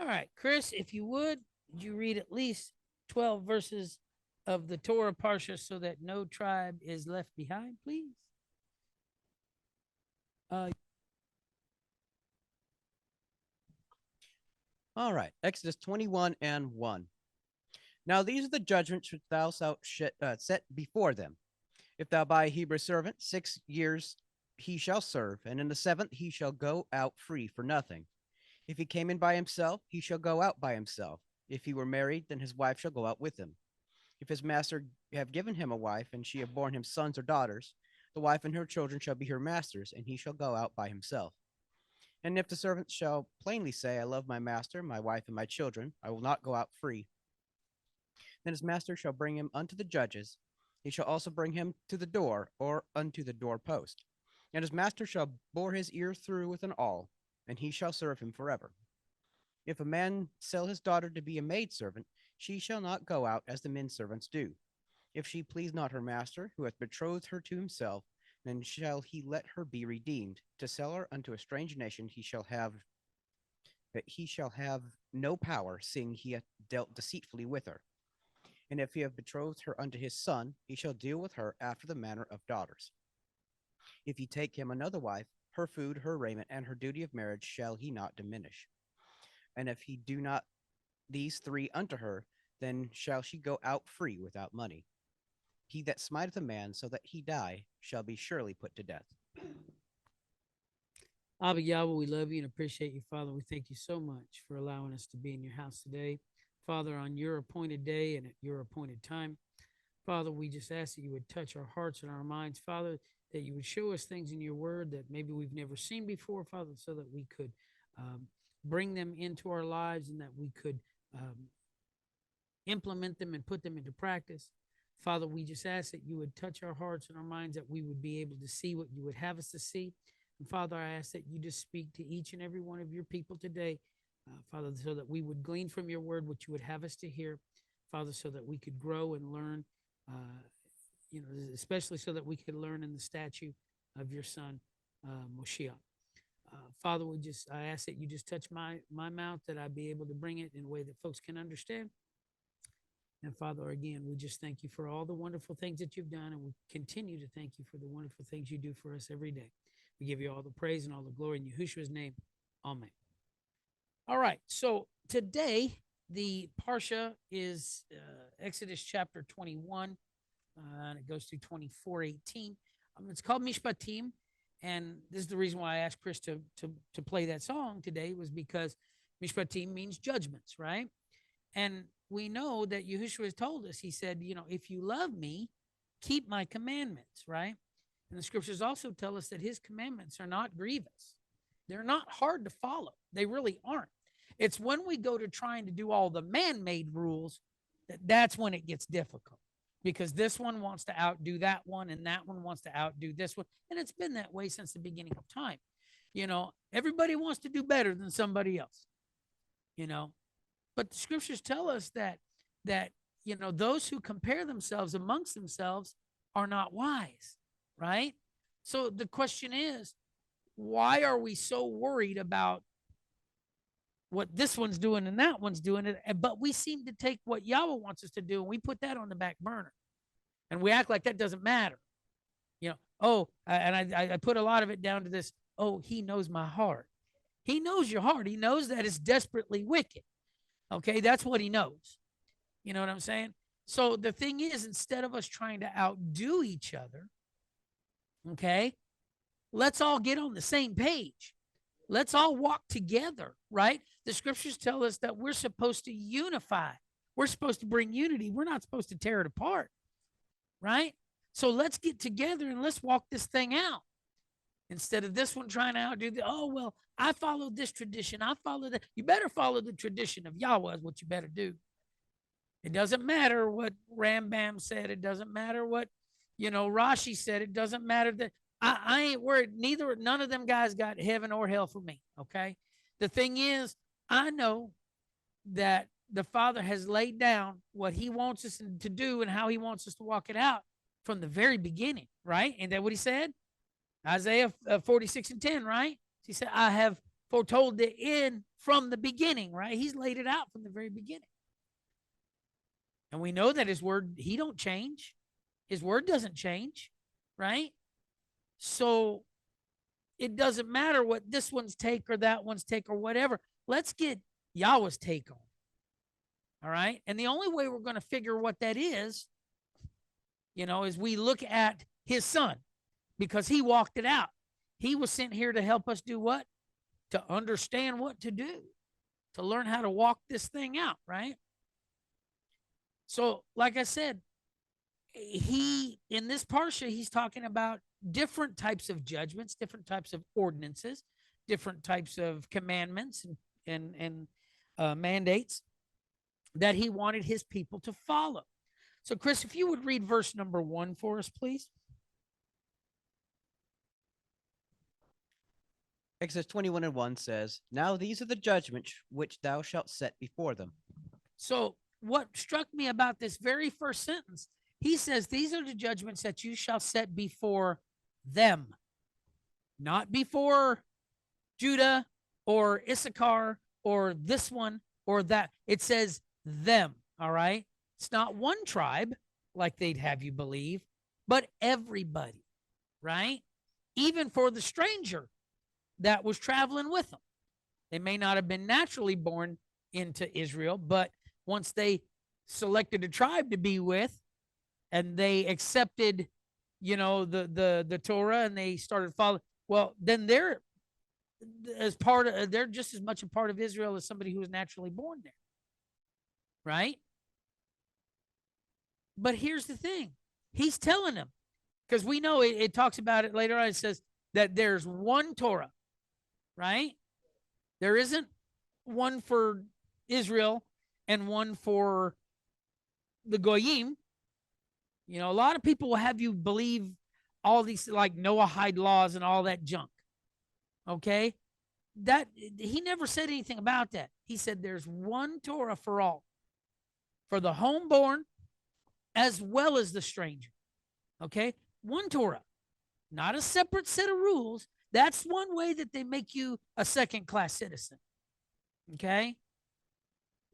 right, Chris, if you would you read at least 12 verses of the Torah Parsha so that no tribe is left behind, please? Uh, All right, Exodus 21 and 1. Now these are the judgments which thou shalt set before them. If thou buy a Hebrew servant, 6 years he shall serve, and in the seventh he shall go out free for nothing. If he came in by himself, he shall go out by himself. If he were married, then his wife shall go out with him. If his master have given him a wife, and she have borne him sons or daughters, the wife and her children shall be her master's, and he shall go out by himself. And if the servant shall plainly say, I love my master, my wife, and my children, I will not go out free, then his master shall bring him unto the judges. He shall also bring him to the door, or unto the doorpost. And his master shall bore his ear through with an awl, and he shall serve him forever. If a man sell his daughter to be a maidservant, she shall not go out as the men servants do. If she please not her master, who hath betrothed her to himself, then shall he let her be redeemed. To sell her unto a strange nation he shall have no power, seeing he hath dealt deceitfully with her. And if he have betrothed her unto his son, he shall deal with her after the manner of daughters. If he take him another wife, her food, her raiment, and her duty of marriage shall he not diminish. And if he do not these three unto her, then shall she go out free without money. He that smiteth a man so that he die shall be surely put to death. Abba Yahweh, we love you and appreciate you, Father. We thank you so much for allowing us to be in your house today, Father, on your appointed day and at your appointed time. Father, we just ask that you would touch our hearts and our minds, Father, that you would show us things in your word that maybe we've never seen before, Father, so that we could bring them into our lives and that we could implement them and put them into practice. Father, we just ask that you would touch our hearts and our minds, that we would be able to see what you would have us to see. And Father, I ask that you just speak to each and every one of your people today, Father, so that we would glean from your word what you would have us to hear, Father, so that we could grow and learn, especially so that we could learn in the statue of your son, Moshiach. Father, I ask that you just touch my mouth, that I be able to bring it in a way that folks can understand. And Father, again, we just thank you for all the wonderful things that you've done, and we continue to thank you for the wonderful things you do for us every day. We give you all the praise and all the glory in Yahushua's name. Amen. All right, so today the Parsha is Exodus chapter 21, and it goes through 24:18. It's called Mishpatim, and this is the reason why I asked Chris to play that song today, was because Mishpatim means judgments, right? And we know that Yahushua has told us, he said, if you love me, keep my commandments, right? And the scriptures also tell us that his commandments are not grievous. They're not hard to follow. They really aren't. It's when we go to trying to do all the man-made rules that's when it gets difficult, because this one wants to outdo that one, and that one wants to outdo this one. And it's been that way since the beginning of time. Everybody wants to do better than somebody else, but the scriptures tell us that those who compare themselves amongst themselves are not wise, right? So the question is, why are we so worried about what this one's doing and that one's doing, but we seem to take what Yahweh wants us to do and we put that on the back burner, and we act like that doesn't matter. And I put a lot of it down to this: he knows my heart. He knows your heart. He knows that it's desperately wicked. Okay, that's what he knows. You know what I'm saying? So the thing is, instead of us trying to outdo each other, okay, let's all get on the same page. Let's all walk together, right? The scriptures tell us that we're supposed to unify. We're supposed to bring unity. We're not supposed to tear it apart, right? So let's get together and let's walk this thing out. Instead of this one trying to outdo I followed this tradition. I follow that. You better follow the tradition of Yahweh is what you better do. It doesn't matter what Rambam said. It doesn't matter what, Rashi said. It doesn't matter that I ain't worried. None of them guys got heaven or hell for me. Okay. The thing is, I know that the Father has laid down what he wants us to do and how he wants us to walk it out from the very beginning. Right. Ain't that what he said? Isaiah 46:10, right? He said, I have foretold the end from the beginning, right? He's laid it out from the very beginning. And we know that his word, he don't change. His word doesn't change, right? So it doesn't matter what this one's take or that one's take or whatever. Let's get Yahweh's take on it. All right. And the only way we're going to figure what that is, is we look at his son, because he walked it out. He was sent here to help us do what? To understand what to do, to learn how to walk this thing out, right? So, like I said, in this Parsha, he's talking about different types of judgments, different types of ordinances, different types of commandments and mandates that he wanted his people to follow. So, Chris, if you would read verse number 1 for us, please. Exodus 21:1 says, "Now these are the judgments which thou shalt set before them." So what struck me about this very first sentence, he says, these are the judgments that you shall set before them, not before Judah or Issachar or this one or that. It says them, all right? It's not one tribe like they'd have you believe, but everybody, right? Even for the stranger that was traveling with them. They may not have been naturally born into Israel, but once they selected a tribe to be with and they accepted, the Torah and they started following, well, then they're just as much a part of Israel as somebody who was naturally born there. Right? But here's the thing. He's telling them, because we know it talks about it later on. It says that there's one Torah, right? There isn't one for Israel and one for the Goyim. A lot of people will have you believe all these like Noahide laws and all that junk. Okay? That he never said anything about that. He said there's one Torah for all, for the homeborn as well as the stranger. Okay? One Torah, not a separate set of rules. That's one way that they make you a second-class citizen. Okay?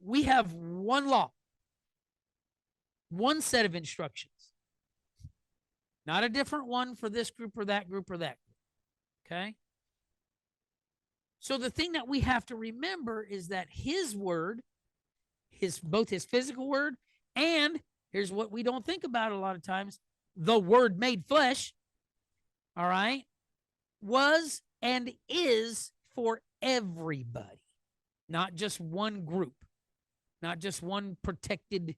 We have one law, one set of instructions, not a different one for this group or that group or that group. Okay? So the thing that we have to remember is that his word, both his physical word and, here's what we don't think about a lot of times, the word made flesh, all right, was and is for everybody, not just one group, not just one protected,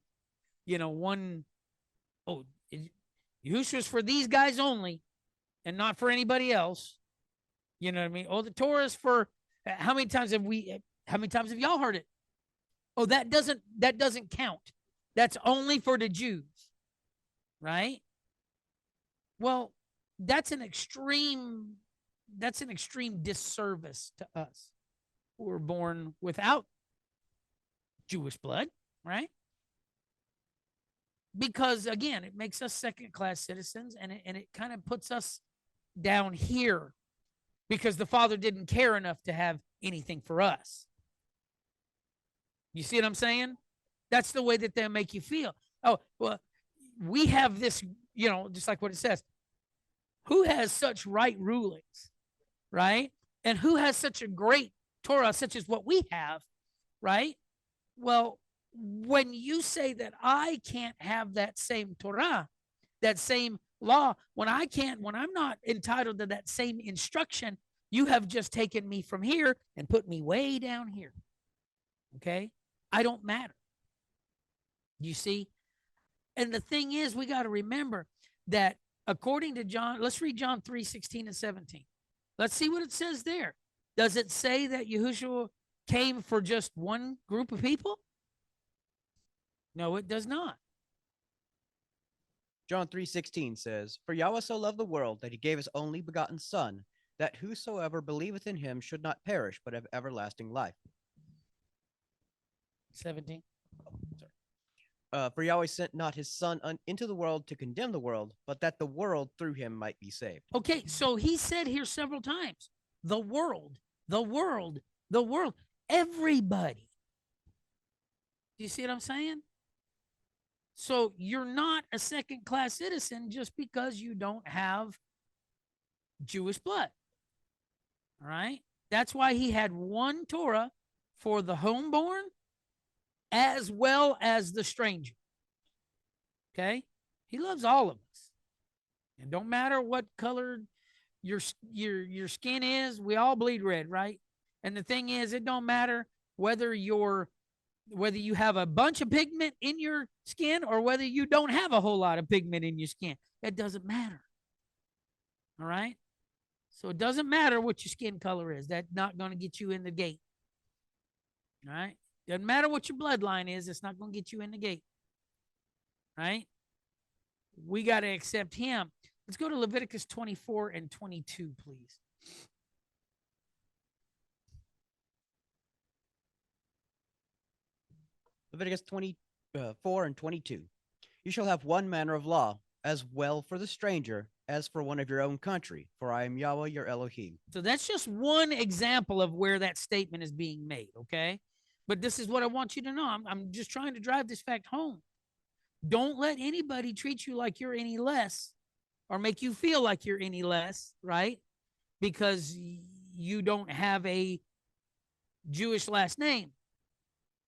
Yahushua's for these guys only and not for anybody else. You know what I mean? Oh, the Torah is for, how many times have y'all heard it? Oh, that doesn't count. That's only for the Jews, right? Well, that's an extreme disservice to us who were born without Jewish blood, right? Because again, it makes us second-class citizens, and it kind of puts us down here because the Father didn't care enough to have anything for us. You see what I'm saying? That's the way that they'll make you feel. Oh, well, we have this, just like what it says. Who has such right rulings, right? And who has such a great Torah, such as what we have, right? Well, when you say that I can't have that same Torah, that same law, when I'm not entitled to that same instruction, you have just taken me from here and put me way down here. Okay? I don't matter. You see? And the thing is, we got to remember that according to John, let's read John 3:16 and 17. Let's see what it says there. Does it say that Yahushua came for just one group of people? No, it does not. John 3:16 says, "For Yahweh so loved the world that he gave his only begotten Son, that whosoever believeth in him should not perish, but have everlasting life." 17. For Yahweh sent not his Son into the world to condemn the world, but that the world through him might be saved. Okay, so he said here several times, the world. the world, the world, everybody. Do you see what I'm saying? So you're not a second class citizen just because you don't have Jewish blood. All right. That's why he had one Torah for the homeborn as well as the stranger. Okay. He loves all of us. And don't matter what color your skin is, we all bleed red, right? And the thing is, it don't matter whether you have a bunch of pigment in your skin or whether you don't have a whole lot of pigment in your skin. It doesn't matter. All right. So it doesn't matter what your skin color is. That's not going to get you in the gate. All right. Doesn't matter what your bloodline is. It's not going to get you in the gate. Right. We got to accept him. Let's go to Leviticus 24 and 22, please. Leviticus 24 and 22. You shall have one manner of law, as well for the stranger as for one of your own country, for I am Yahweh your Elohim. So that's just one example of where that statement is being made, okay? But this is what I want you to know. I'm just trying to drive this fact home. Don't let anybody treat you like you're any less or make you feel like you're any less, right? Because you don't have a Jewish last name,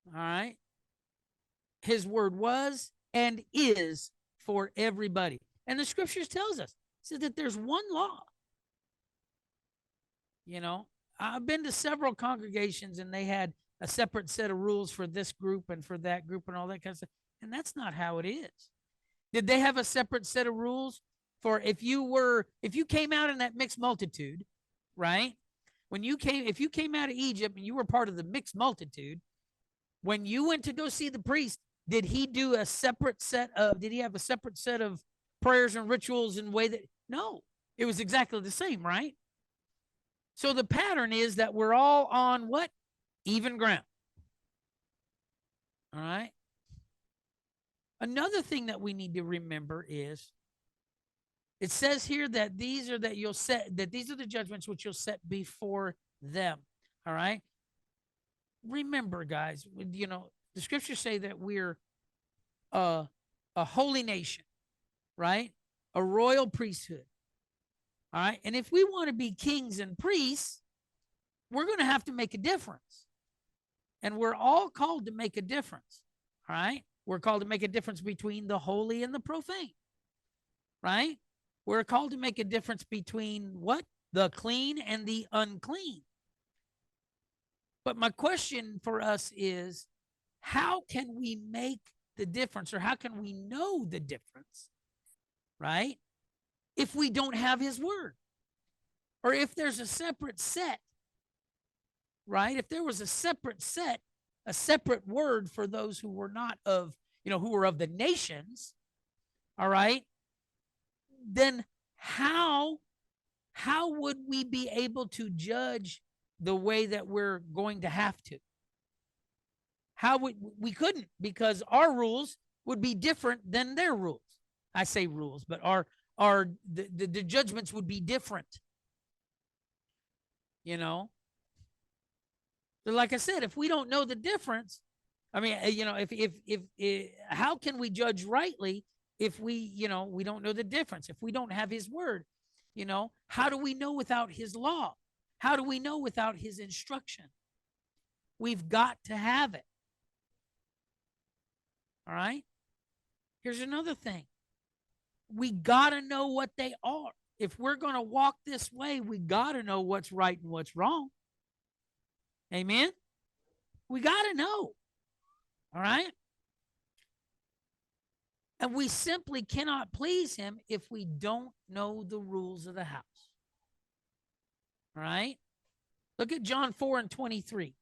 all right? His word was and is for everybody. And the scriptures tells us so that there's one law. You know, I've been to several congregations and they had a separate set of rules for this group and for that group and all that kind of stuff. And that's not how it is. Did they have a separate set of rules for if you came out in that mixed multitude, right? If you came out of Egypt and you were part of the mixed multitude, when you went to go see the priest, did he have a separate set of prayers and rituals in way that, no, it was exactly the same, right? So the pattern is that we're all on what? Even ground. All right. Another thing that we need to remember is it says here that these are the judgments which you'll set before them. All right. Remember, guys, you know, the scriptures say that we're a holy nation, right? A royal priesthood. All right. And if we want to be kings and priests, we're going to have to make a difference. And we're all called to make a difference. All right. We're called to make a difference between the holy and the profane. Right. We're called to make a difference between what? The clean and the unclean. But my question for us is, how can we make the difference, or how can we know the difference, right? If we don't have his word, or if there's a separate set, right? If there was a separate set, a separate word for those who were not of, you know, who were of the nations, all right, then how would we be able to judge the way that we're going to have to? We couldn't, because our rules would be different than their rules. I say rules, but the judgments would be different. You know? So like I said, if we don't know the difference, I mean, you know, if how can we judge rightly if we don't know the difference? If we don't have his word, you know, how do we know without his law? How do we know without his instruction? We've got to have it. All right. Here's another thing. We got to know what they are. If we're going to walk this way, we got to know what's right and what's wrong. Amen. We got to know. All right. And we simply cannot please him if we don't know the rules of the house. All right. Look at John 4 and 23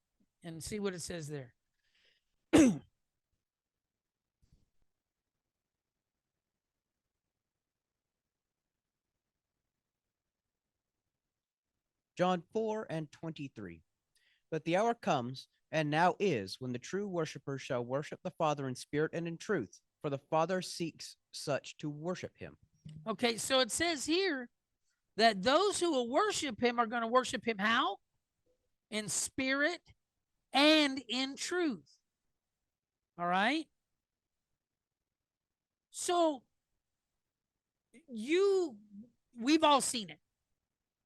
and see what it says there. John 4 and 23. But the hour comes, and now is, when the true worshipers shall worship the Father in spirit and in truth, for the Father seeks such to worship him. Okay, so it says here that those who will worship him are going to worship him how? in spirit and in truth. All right? So we've all seen it.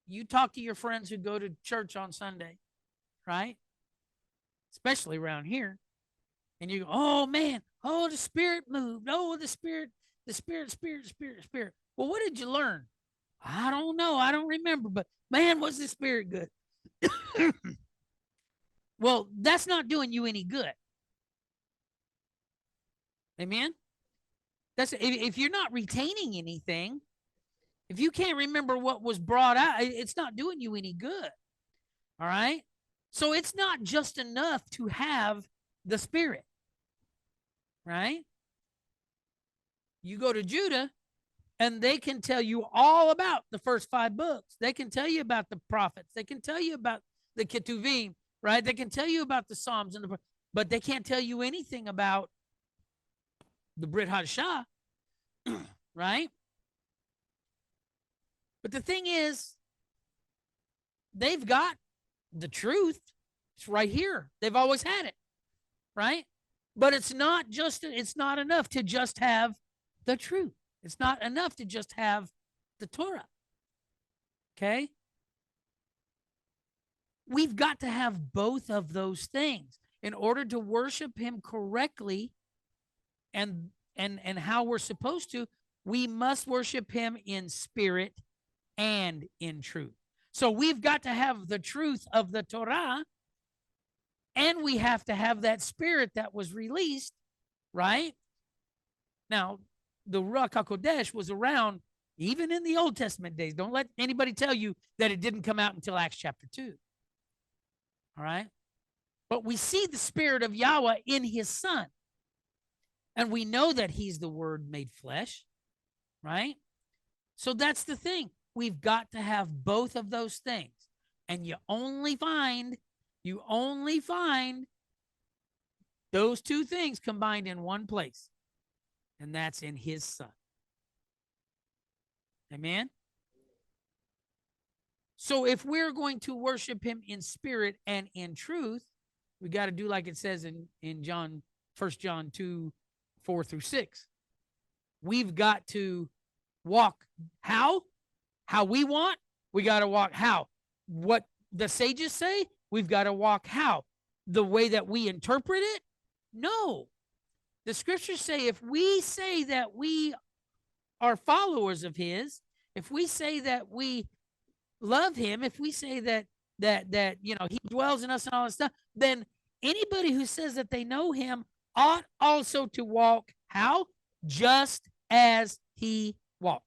You talk to your friends who go to church on Sunday, right? Especially around here. And you go, oh man, oh, the spirit moved. Oh, the spirit. Well, what did you learn? I don't know. I don't remember, but man, was the spirit good. Well, that's not doing you any good. Amen. That's if you're not retaining anything, if you can't remember what was brought out, it's not doing you any good. All right. So it's not just enough to have the spirit, right? You go to Judah and they can tell you all about the first 5 books. They can tell you about the prophets. They can tell you about the Ketuvim, right? They can tell you about the Psalms, but they can't tell you anything about the Brit Hadashah, right? But the thing is, they've got the truth. It's right here. They've always had it, right? But it's not enough to just have the truth. It's not enough to just have the Torah. Okay? We've got to have both of those things in order to worship him correctly and how we're supposed to. We must worship him in spirit and in truth. So we've got to have the truth of the Torah, and we have to have that spirit that was released, right? Now, the Ruach HaKodesh was around even in the Old Testament days. Don't let anybody tell you that it didn't come out until Acts chapter 2. All right? But we see the spirit of Yahweh in his son. And we know that he's the word made flesh, right? So that's the thing. We've got to have both of those things. And you only find those two things combined in one place. And that's in his son. Amen? So if we're going to worship him in spirit and in truth, we got to do like it says in John, 1 John 2, 4 through 6. We've got to walk how? How we want. We got to walk how? What the sages say? We've got to walk how? The way that we interpret it? No. The scriptures say if we say that we are followers of his, if we say that we love him, if we say that he dwells in us and all that stuff, then anybody who says that they know him ought also to walk how? Just as he walked.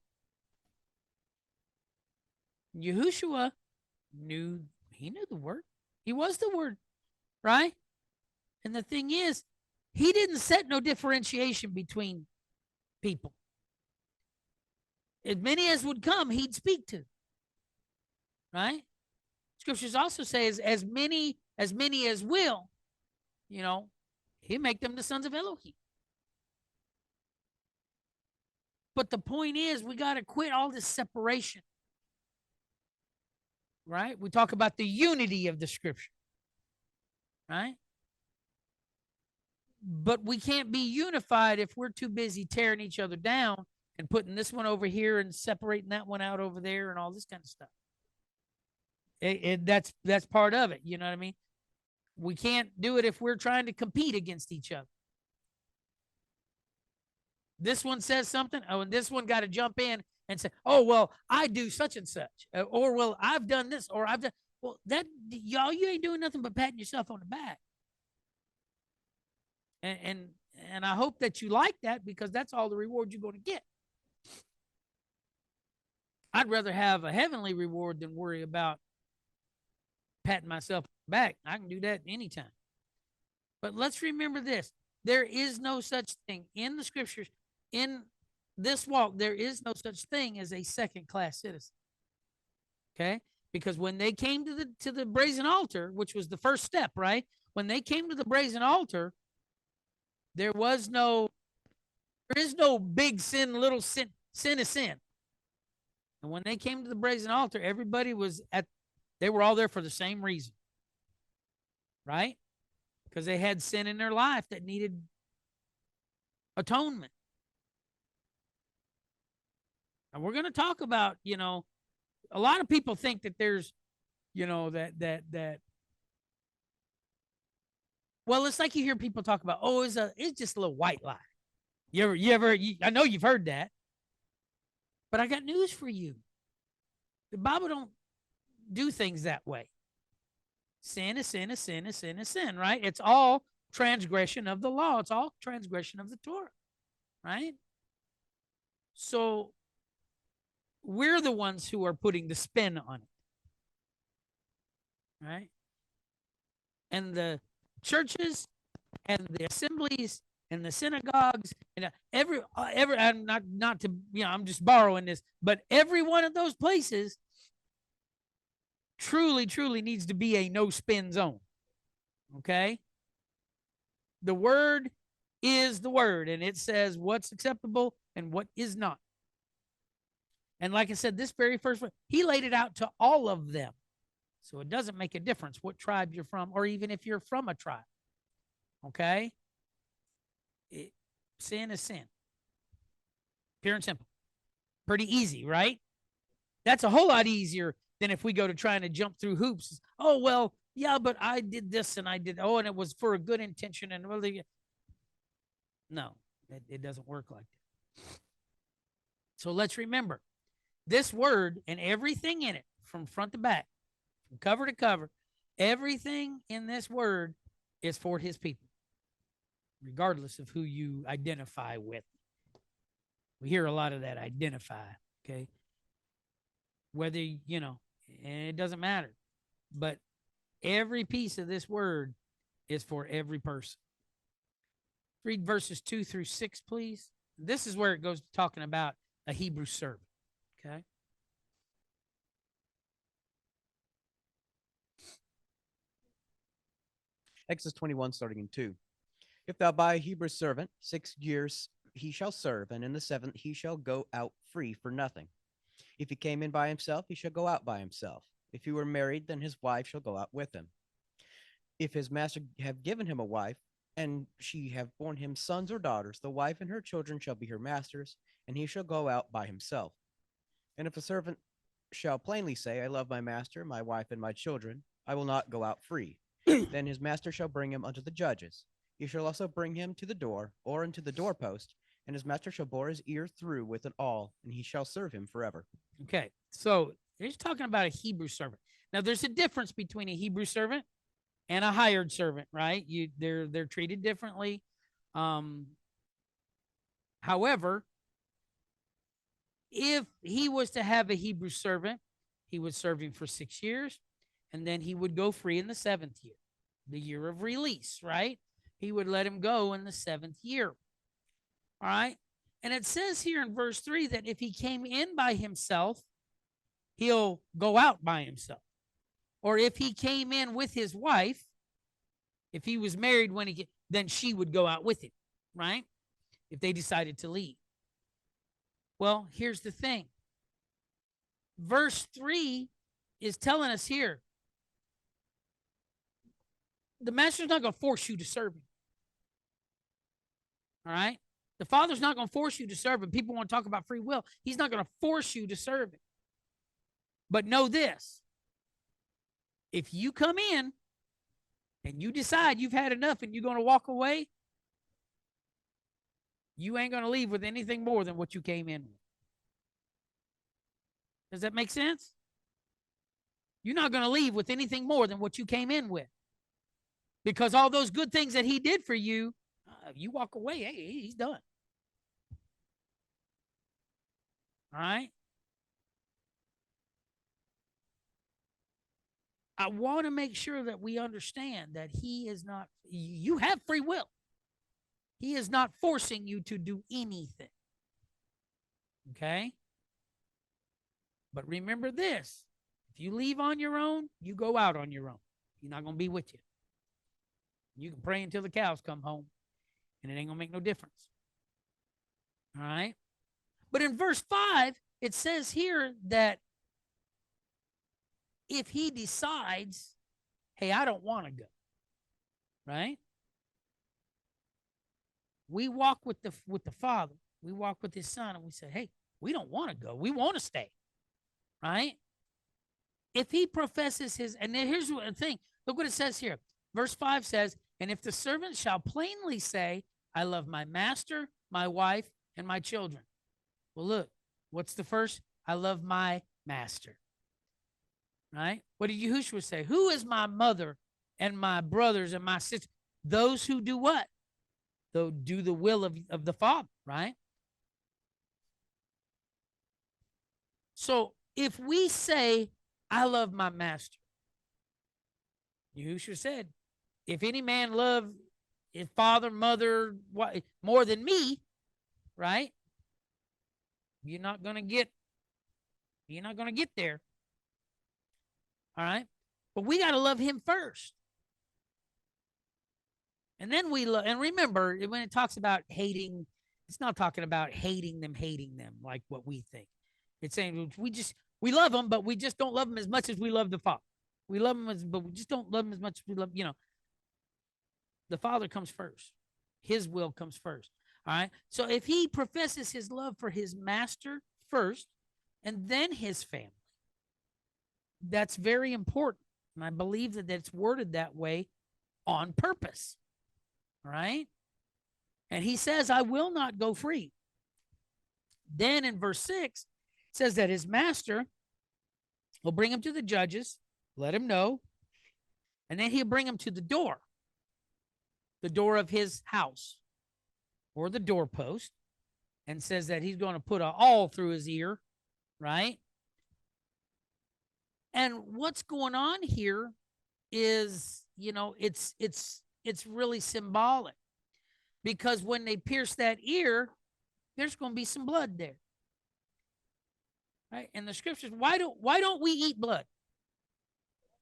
Yahushua knew the word. He was the word, right? And the thing is, he didn't set no differentiation between people. As many as would come, he'd speak to. Right? Scriptures also say as many as will, he'll make them the sons of Elohim. But the point is, we got to quit all this separation. Right? We talk about the unity of the scripture. Right? But we can't be unified if we're too busy tearing each other down and putting this one over here and separating that one out over there and all this kind of stuff. That's part of it. You know what I mean? We can't do it if we're trying to compete against each other. This one says something, and this one got to jump in and say, oh, well, I do such and such, or, well, I've done this, or I've done, well, that, y'all, you ain't doing nothing but patting yourself on the back. And I hope that you like that, because that's all the reward you're going to get. I'd rather have a heavenly reward than worry about patting myself back. I can do that anytime. But let's remember this. There is no such thing in the scriptures. In this walk, there is no such thing as a second-class citizen. Okay? Because when they came to the brazen altar, which was the first step, right? When they came to the brazen altar, there is no big sin, little sin. Sin is sin. And when they came to the brazen altar, everybody they were all there for the same reason. right? Because they had sin in their life that needed atonement. And we're going to talk about, a lot of people think that there's, that well, it's like you hear people talk about, oh, it's just a little white lie. I know you've heard that, but I got news for you. The Bible don't do things that way. Sin is sin is sin is sin is sin, right? It's all transgression of the law. It's all transgression of the Torah, right? So we're the ones who are putting the spin on it, right? And the churches and the assemblies and the synagogues and every I'm not to I'm just borrowing this, but every one of those places truly needs to be a no spin zone. Okay? The word is the word, and it says what's acceptable and what is not. And like I said, this very first one, he laid it out to all of them. So it doesn't make a difference what tribe you're from, or even if you're from a tribe. Okay? Sin is sin. Pure and simple. Pretty easy, right? That's a whole lot easier than if we go to trying to jump through hoops. Oh, well, yeah, but I did this and I did, and it was for a good intention. And really, no, it doesn't work like that. So let's remember this word and everything in it from front to back, from cover to cover, everything in this word is for his people, regardless of who you identify with. We hear a lot of that identify, okay? Whether, and it doesn't matter. But every piece of this word is for every person. Read verses 2-6, please. This is where it goes talking about a Hebrew servant, okay? Exodus 21, starting in 2. If thou buy a Hebrew servant, 6 years he shall serve, and in the 7th he shall go out free for nothing. If he came in by himself, he shall go out by himself. If he were married, then his wife shall go out with him. If his master have given him a wife, and she have borne him sons or daughters, the wife and her children shall be her master's, and he shall go out by himself. And if a servant shall plainly say, I love my master, my wife, and my children, I will not go out free, then his master shall bring him unto the judges. He shall also bring him to the door, or unto the doorpost, and his master shall bore his ear through with an awl, and he shall serve him forever. Okay, so he's talking about a Hebrew servant. Now, there's a difference between a Hebrew servant and a hired servant, right? They're treated differently. However, if he was to have a Hebrew servant, he would serve him for 6 years, and then he would go free in the 7th year, the year of release, right? He would let him go in the 7th year. All right. And it says here in verse 3 that if he came in by himself, he'll go out by himself. Or if he came in with his wife, if he was married then she would go out with him, right? If they decided to leave. Well, here's the thing. Verse 3 is telling us here, the master's not going to force you to serve him. All right? The Father's not going to force you to serve him. People want to talk about free will. He's not going to force you to serve him. But know this. If you come in and you decide you've had enough and you're going to walk away, you ain't going to leave with anything more than what you came in with. Does that make sense? You're not going to leave with anything more than what you came in with. Because all those good things that he did for you, you walk away, hey, he's done. All right? I want to make sure that we understand that he is not, you have free will. He is not forcing you to do anything. Okay? But remember this. If you leave on your own, you go out on your own. He's not going to be with you. You can pray until the cows come home, and it ain't going to make no difference. All right? But in verse 5, it says here that if he decides, hey, I don't want to go, right? We walk with the Father. We walk with his Son, and we say, hey, we don't want to go. We want to stay, right? If he professes his, and then here's the thing. Look what it says here. Verse 5 says, and if the servant shall plainly say, I love my master, my wife, and my children. Well, look, what's the first? I love my master, right? What did Yahushua say? Who is my mother and my brothers and my sisters? Those who do what? They'll do the will of the Father, right? So if we say, I love my master, Yahushua said, if any man love his father, mother, what, more than me, right? You're not going to get there. All right? But we got to love him first. And then we love, and remember, when it talks about hating, it's not talking about hating them like what we think. It's saying we love them, but we just don't love them as much as we love the Father. We love them, but we just don't love them as much as we love, the Father comes first. His will comes first. All right. So if he professes his love for his master first and then his family, that's very important. And I believe that it's worded that way on purpose. All right. And he says, I will not go free. Then in verse 6, it says that his master will bring him to the judges, let him know, and then he'll bring him to the door of his house or the doorpost, and says that he's going to put an awl through his ear, right? And what's going on here is, it's really symbolic, because when they pierce that ear, there's going to be some blood there, right? And the scriptures, why don't we eat blood?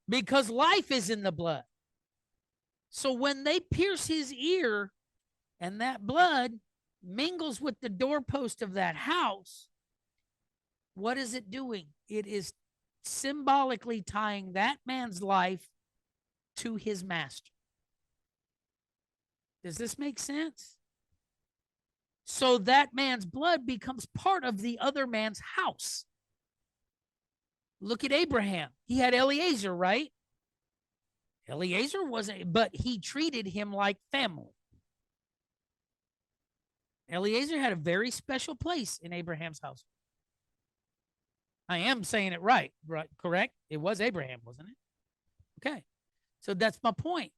Because life is in the blood. So when they pierce his ear and that blood mingles with the doorpost of that house, what is it doing? It is symbolically tying that man's life to his master. Does this make sense? So that man's blood becomes part of the other man's house. Look at Abraham. He had Eliezer, right? Eliezer wasn't, but he treated him like family. Eliezer had a very special place in Abraham's house. I am saying it right, correct? It was Abraham, wasn't it? Okay. So that's my point.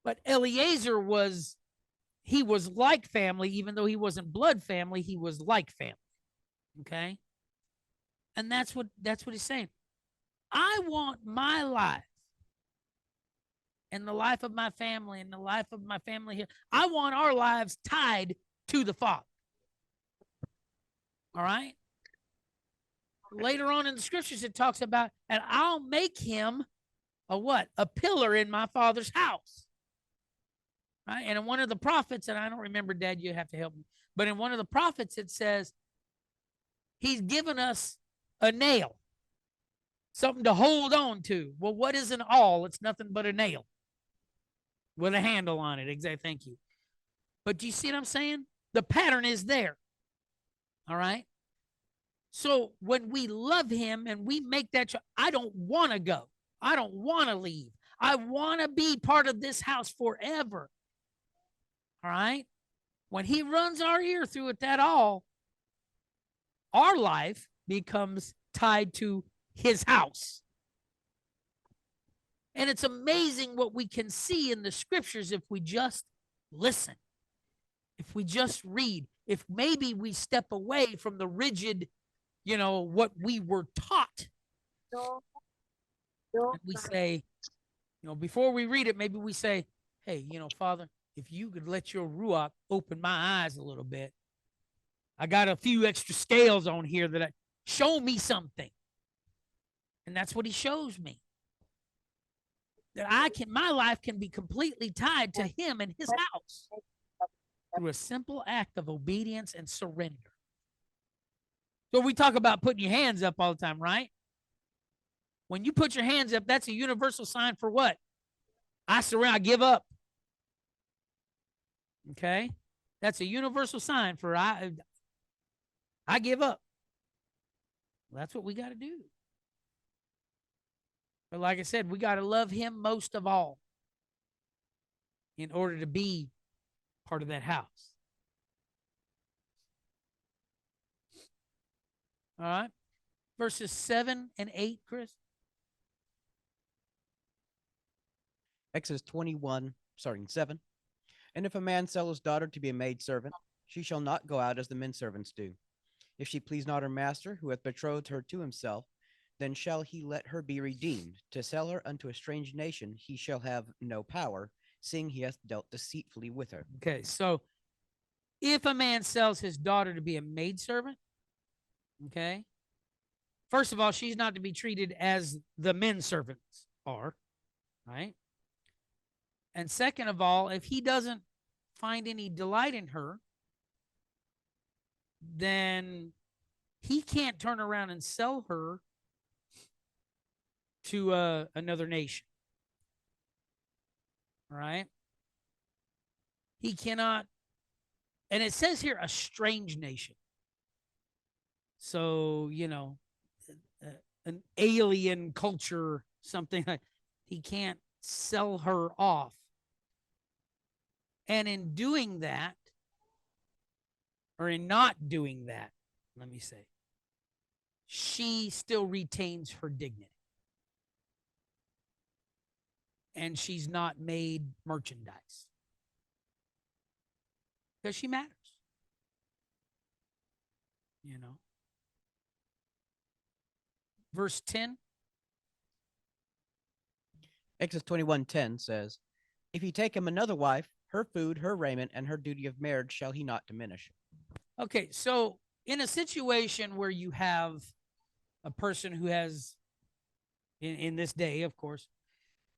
But Eliezer was like family, even though he wasn't blood family, he was like family. Okay. And that's what he's saying. I want my life and the life of my family and the life of my family here. I want our lives tied to the Father. All right. Later on in the scriptures, it talks about, and I'll make him a what? A pillar in my Father's house. Right. And in one of the prophets, and I don't remember, Dad, you have to help me, but in one of the prophets, it says he's given us a nail, something to hold on to. Well, what is an awl? It's nothing but a nail with a handle on it. Exactly. Thank you. But do you see what I'm saying? The pattern is there. All right. So when we love him and we make that, I don't want to go. I don't want to leave. I want to be part of this house forever. All right. When he runs our ear through it, that all, our life becomes tied to his house. And it's amazing what we can see in the scriptures if we just listen, if we just read, if maybe we step away from the rigid, what we were taught. And we say, before we read it, maybe we say, hey, Father, if you could let your Ruach open my eyes a little bit. I got a few extra scales on here that show me something. And that's what he shows me. That my life can be completely tied to him and his house through a simple act of obedience and surrender. So we talk about putting your hands up all the time, right? When you put your hands up, that's a universal sign for what? I surrender, I give up. Okay? That's a universal sign for I give up. Well, that's what we got to do. But like I said, we got to love him most of all in order to be part of that house. All right? Verses 7 and 8, Chris. Exodus 21, starting 7. And if a man sell his daughter to be a maidservant, she shall not go out as the men servants do. If she please not her master, who hath betrothed her to himself, then shall he let her be redeemed. To sell her unto a strange nation he shall have no power, seeing he hath dealt deceitfully with her. Okay, so if a man sells his daughter to be a maidservant, okay, first of all, she's not to be treated as the men servants are, right? And second of all, if he doesn't find any delight in her, then he can't turn around and sell her to another nation. All right? He cannot, and it says here, a strange nation. So, an alien culture, something like he can't sell her off. And in doing that, or in not doing that, let me say, she still retains her dignity. And she's not made merchandise. Because she matters. Verse 10. Exodus 21:10 says, If he take him another wife, her food, her raiment, and her duty of marriage shall he not diminish. Okay, so in a situation where you have a person who has, in this day, of course,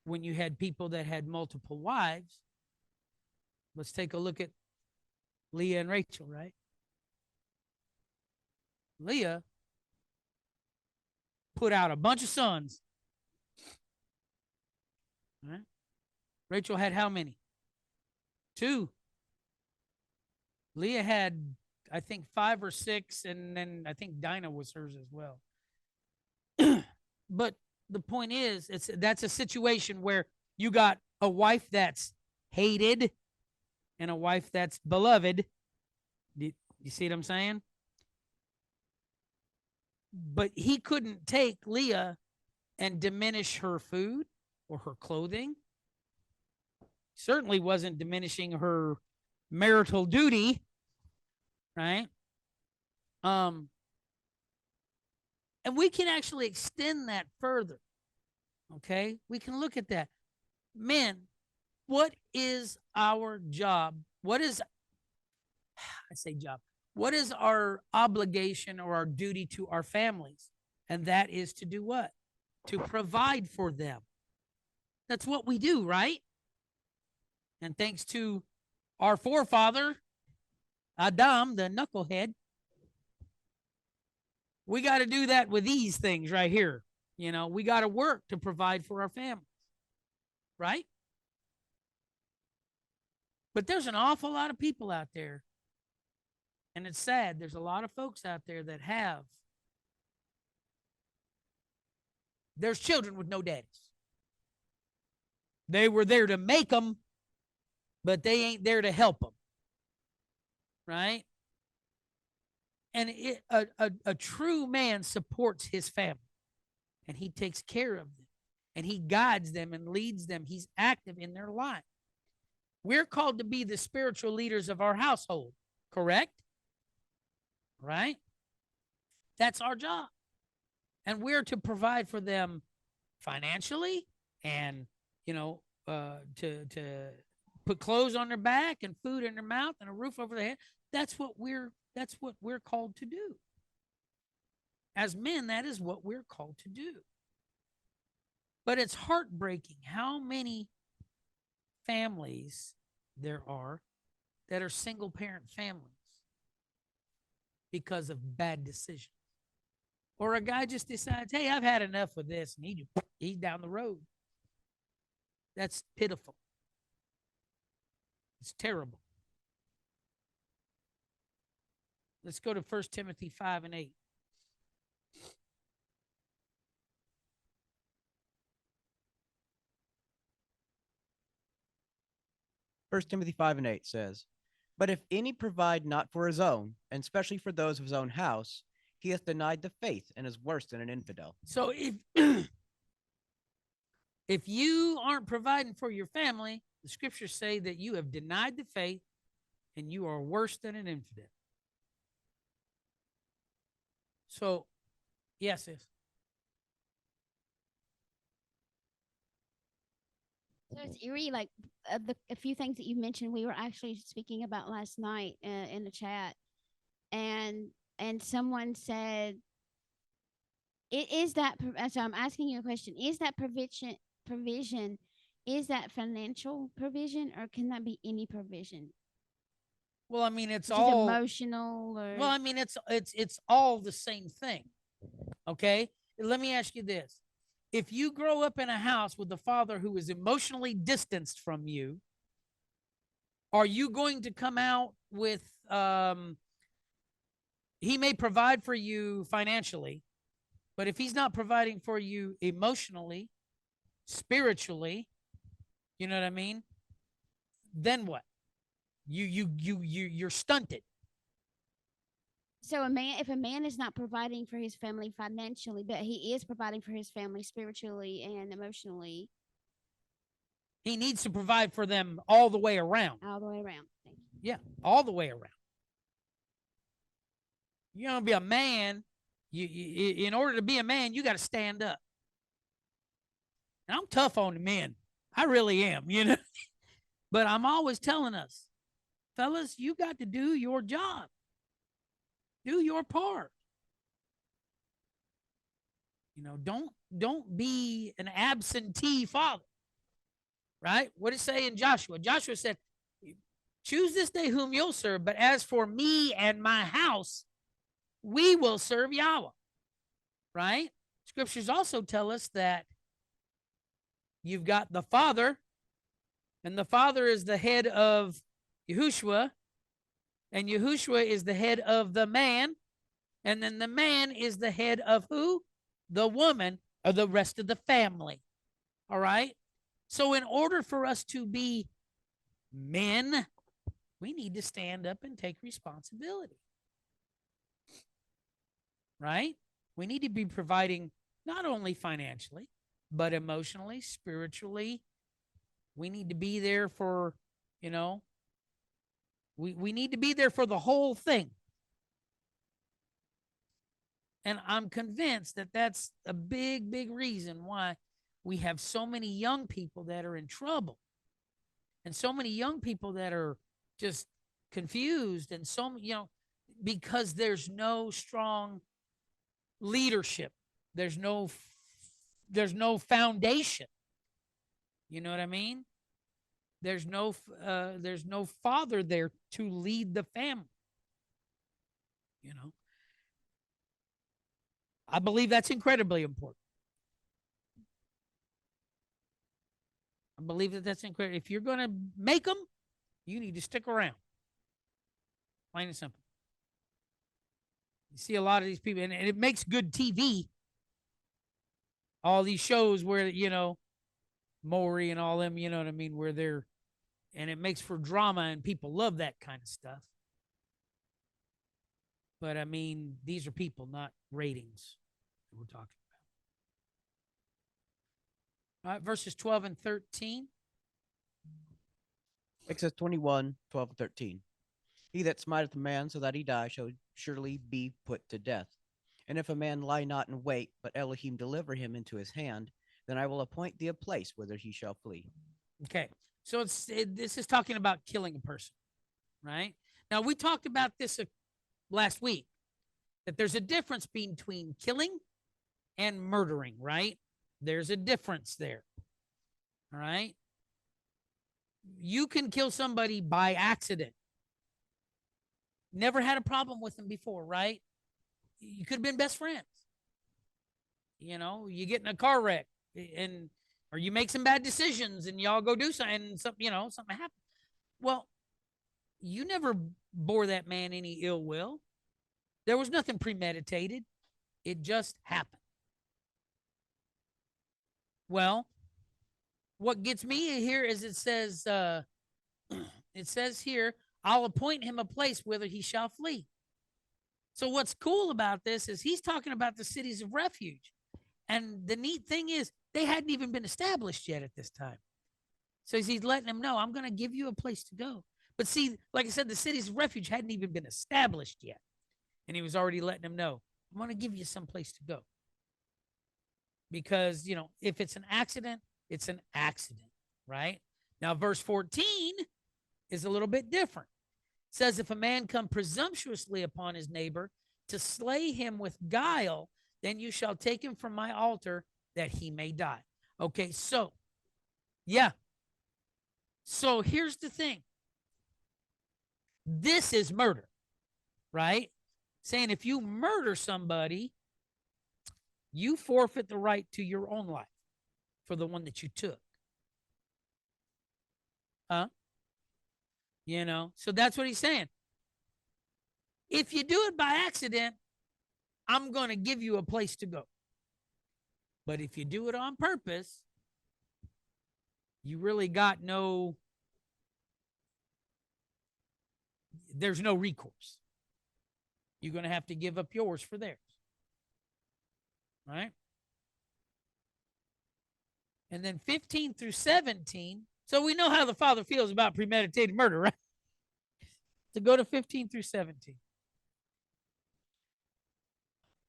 when you had people that had multiple wives, let's take a look at Leah and Rachel, right? Leah put out a bunch of sons. Right? Rachel had how many? 2. Leah had, I think, 5 or 6, and then I think Dinah was hers as well. But the point is, that's a situation where you got a wife that's hated and a wife that's beloved. You see what I'm saying? But he couldn't take Leah and diminish her food or her clothing. Certainly wasn't diminishing her marital duty, right? And we can actually extend that further. Okay? We can look at that. Men, what is our job? What is our obligation or our duty to our families? And that is to do what? To provide for them. That's what we do, right? And thanks to our forefather, Adam, the knucklehead, we got to do that with these things right here. We got to work to provide for our families, right? But there's an awful lot of people out there, and it's sad. There's a lot of folks out there that there's children with no daddies. They were there to make them, but they ain't there to help them, right? And a true man supports his family, and he takes care of them, and he guides them and leads them. He's active in their life. We're called to be the spiritual leaders of our household, correct? Right? That's our job. And we're to provide for them financially and, to put clothes on their back and food in their mouth and a roof over their head. That's what we're called to do. As men, that is what we're called to do. But it's heartbreaking how many families there are that are single parent families because of bad decisions. Or a guy just decides, hey, I've had enough of this, and he's down the road. That's pitiful. It's terrible. Let's go to 1 Timothy 5 and 8. First Timothy 5 and 8 says, "But if any provide not for his own, and especially for those of his own house, he hath denied the faith and is worse than an infidel." So if you aren't providing for your family, the scriptures say that you have denied the faith and you are worse than an infidel. So, yes, yes. So it's eerie, like a few things that you mentioned. We were actually speaking about last night in the chat, and someone said, "It is that." So I'm asking you a question: is that provision? Is that financial provision, or can that be any provision? Well, I mean, it's Which is all emotional, or well, I mean, it's all the same thing. Okay? Let me ask you this. If you grow up in a house with a father who is emotionally distanced from you, are you going to come out with he may provide for you financially, but if he's not providing for you emotionally, spiritually, you know what I mean? Then what? You're stunted. so if a man is not providing for his family financially, but he is providing for his family spiritually and emotionally, He needs to provide for them all the way around. all the way around. Thank you. Yeah, all the way around. You're gonna be a man. You in order to be a man, you got to stand up. And I'm tough on the men. I really am, you know. But I'm always telling us, fellas, you got to do your job. Do your part. You know, don't be an absentee father. Right? What did it say in Joshua? Joshua said, choose this day whom you'll serve, but as for me and my house, we will serve Yahweh. Right? Scriptures also tell us that you've got the father, and the father is the head of Yahushua, and Yahushua is the head of the man, and then the man is the head of who? The woman, or the rest of the family. All right? So in order for us to be men, we need to stand up and take responsibility. Right? We need to be providing not only financially, but emotionally, spiritually. We need to be there for, you know, we need to be there for the whole thing. And I'm convinced that that's a big, big reason why we have so many young people that are in trouble and so many young people that are just confused and so, you know, because there's no strong leadership. There's no foundation. You know what I mean? There's no father there to lead the family. You know, I believe that's incredibly important. I believe that that's incredible. If you're going to make them, you need to stick around. Plain and simple. You see a lot of these people, and it makes good TV. All these shows where, you know, Maury and all them, you know what I mean, where they're, and it makes for drama, and people love that kind of stuff. But I mean, these are people, not ratings that we're talking about. All right, verses 12 and 13. Exodus 21, 12 and 13. "He that smiteth a man so that he die shall surely be put to death. And if a man lie not in wait, but Elohim deliver him into his hand, then I will appoint thee a place whither he shall flee." Okay, so this is talking about killing a person, right? Now, we talked about this last week, that there's a difference between killing and murdering, right? There's a difference there. All right. You can kill somebody by accident. Never had a problem with them before, right? You could have been best friends. You know, you get in a car wreck and or you make some bad decisions and y'all go do something and something, you know, something happens. Well, you never bore that man any ill will. There was nothing premeditated. It just happened. Well, what gets me here is it says here, I'll appoint him a place whither he shall flee. So what's cool about this is he's talking about the cities of refuge. And the neat thing is they hadn't even been established yet at this time. So he's letting them know, I'm going to give you a place to go. But see, like I said, the cities of refuge hadn't even been established yet. And he was already letting them know, I'm going to give you some place to go. Because, if it's an accident, it's an accident, right? Now, verse 14 is a little bit different. It says, if a man come presumptuously upon his neighbor to slay him with guile, then you shall take him from my altar that he may die. Okay, so, yeah. So here's the thing. This is murder, right? Saying if you murder somebody, you forfeit the right to your own life for the one that you took. So that's what he's saying. If you do it by accident, I'm going to give you a place to go. But if you do it on purpose, you really got there's no recourse. You're going to have to give up yours for theirs. Right? And then 15 through 17. So we know how the Father feels about premeditated murder, right? To go to 15 through 17.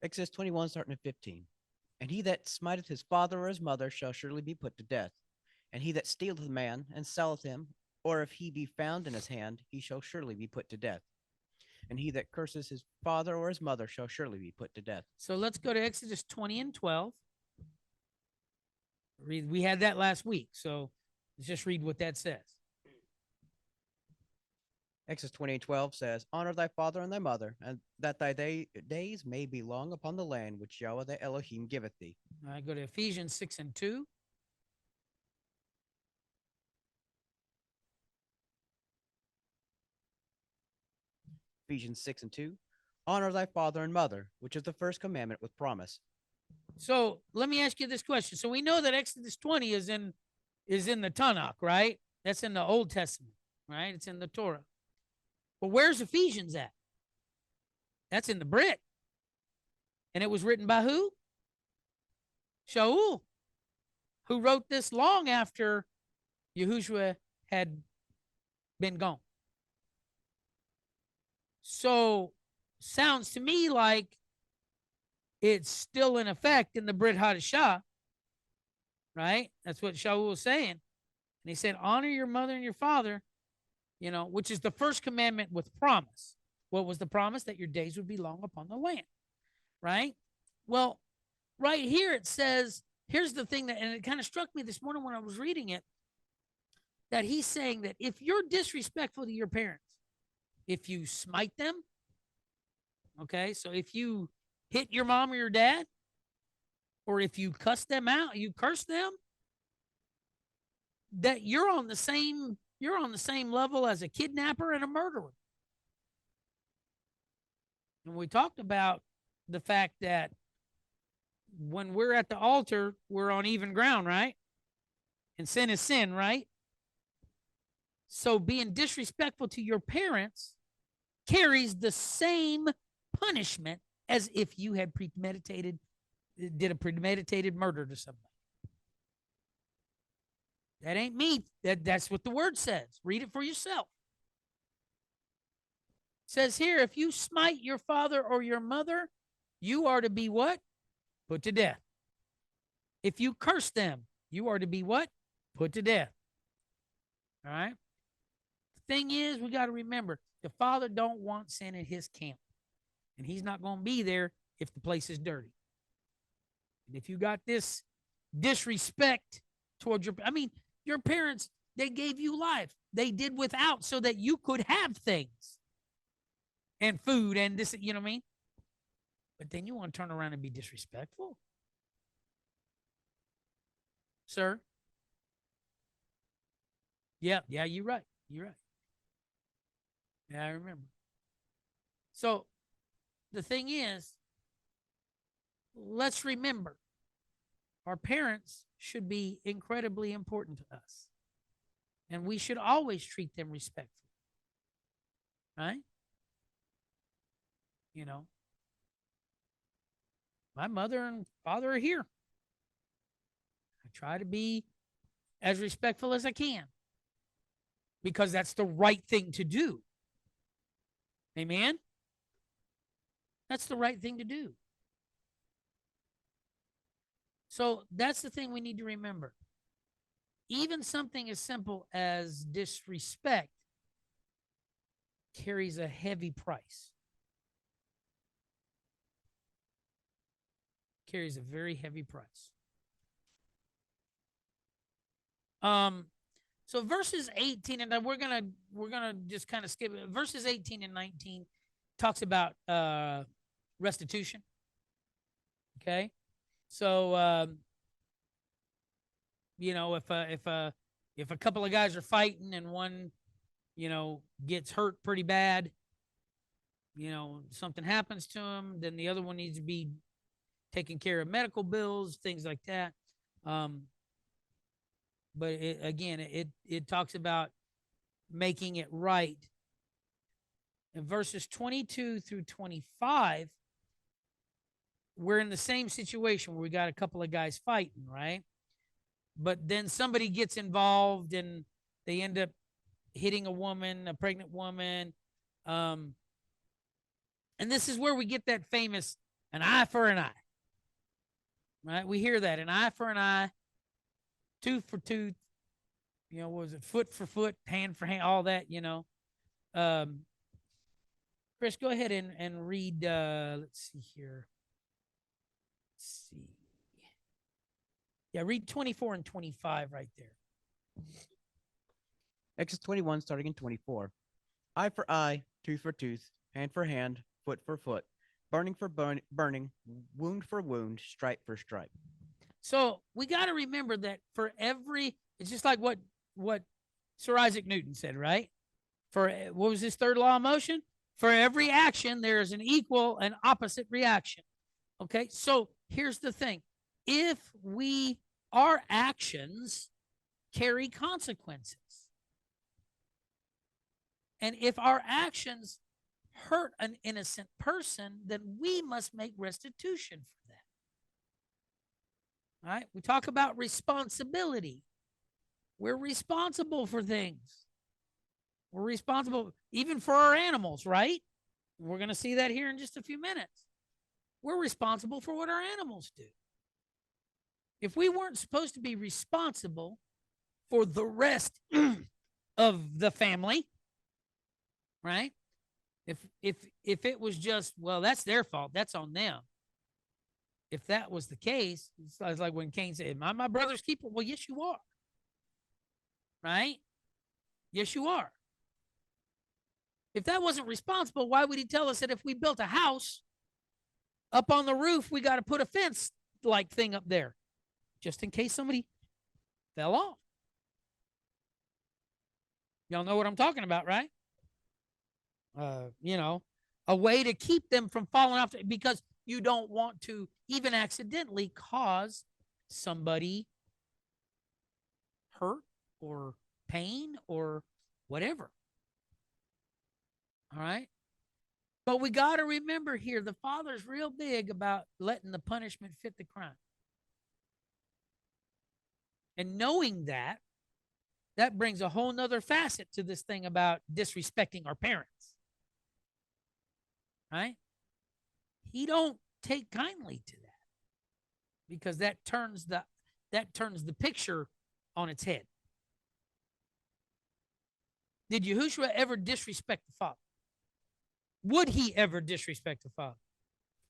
Exodus 21, starting at 15. And he that smiteth his father or his mother shall surely be put to death. And he that stealeth a man and selleth him, or if he be found in his hand, he shall surely be put to death. And he that curses his father or his mother shall surely be put to death. So let's go to Exodus 20 and 12. We had that last week, so let's just read what that says. Exodus 20 and 12 says, honor thy father and thy mother, and that thy days may be long upon the land which Yahweh thy Elohim giveth thee. All right, go to Ephesians 6 and 2. Ephesians 6 and 2. Honor thy father and mother, which is the first commandment with promise. So let me ask you this question. So we know that Exodus 20 is in the Tanakh, right? That's in the Old Testament, right? It's in the Torah. But where's Ephesians at? That's in the Brit. And it was written by who? Shaul, who wrote this long after Yahushua had been gone. So sounds to me like it's still in effect in the Brit Hadashah, right? That's what Shaul was saying. And he said, honor your mother and your father, which is the first commandment with promise. What was the promise? That your days would be long upon the land, right? Well, right here it says, here's the thing and it kind of struck me this morning when I was reading it, that he's saying that if you're disrespectful to your parents, if you smite them, okay, so if you hit your mom or your dad, or if you cuss them out, you curse them, that you're on the same level as a kidnapper and a murderer. And we talked about the fact that when we're at the altar, we're on even ground, right? And sin is sin, right? So being disrespectful to your parents carries the same punishment as if you had did a premeditated murder to somebody. That ain't me. That's what the word says. Read it for yourself. It says here, if you smite your father or your mother, you are to be what? Put to death. If you curse them, you are to be what? Put to death. All right? The thing is, we got to remember, the Father don't want sin in his camp. And he's not going to be there if the place is dirty. And if you got this disrespect towards your parents, they gave you life. They did without so that you could have things and food and this, you know what I mean? But then you want to turn around and be disrespectful? Sir? Yeah, you're right. You're right. Yeah, I remember. So the thing is, let's remember, our parents should be incredibly important to us. And we should always treat them respectfully. Right? You know, my mother and father are here. I try to be as respectful as I can because that's the right thing to do. Amen? That's the right thing to do. So that's the thing we need to remember. Even something as simple as disrespect carries a heavy price. Carries a very heavy price. So verses 18, and we're gonna just kind of skip it. Verses 18 and 19 talks about restitution. Okay, so you know, if a couple of guys are fighting and one, you know, gets hurt pretty bad, you know, something happens to him, then the other one needs to be taking care of medical bills, things like that. But it talks about making it right. In verses 22 through 25, we're in the same situation where we got a couple of guys fighting, right? But then somebody gets involved and they end up hitting a woman, a pregnant woman. And this is where we get that famous an eye for an eye, right? We hear that, an eye for an eye, tooth for tooth, you know, what was it, foot for foot, hand for hand, all that, you know. Chris, go ahead and read, let's see here. Let's see. Yeah, read 24 and 25 right there. Exodus 21, starting in 24. Eye for eye, tooth for tooth, hand for hand, foot for foot, burning for burning, wound for wound, stripe for stripe. So we got to remember that for every, it's just like what Sir Isaac Newton said, right? For what was his third law of motion? For every action, there is an equal and opposite reaction. Okay, so here's the thing. If our actions carry consequences, and if our actions hurt an innocent person, then we must make restitution for that. All right, we talk about responsibility. We're responsible for things. We're responsible even for our animals, right? We're going to see that here in just a few minutes. We're responsible for what our animals do. If we weren't supposed to be responsible for the rest of the family, right? If it was just, well, that's their fault, that's on them. If that was the case, it's like when Cain said, "Am I my brother's keeper?" Well, yes, you are. Right? Yes, you are. If that wasn't responsible, why would he tell us that if we built a house up on the roof, we got to put a fence like thing up there just in case somebody fell off? Y'all know what I'm talking about, right? You know, a way to keep them from falling off because you don't want to even accidentally cause somebody hurt or pain or whatever. All right. But we got to remember here, the Father's real big about letting the punishment fit the crime. And knowing that, that brings a whole nother facet to this thing about disrespecting our parents. Right? He don't take kindly to that because that turns the picture on its head. Did Yahushua ever disrespect the Father? Would he ever disrespect the Father?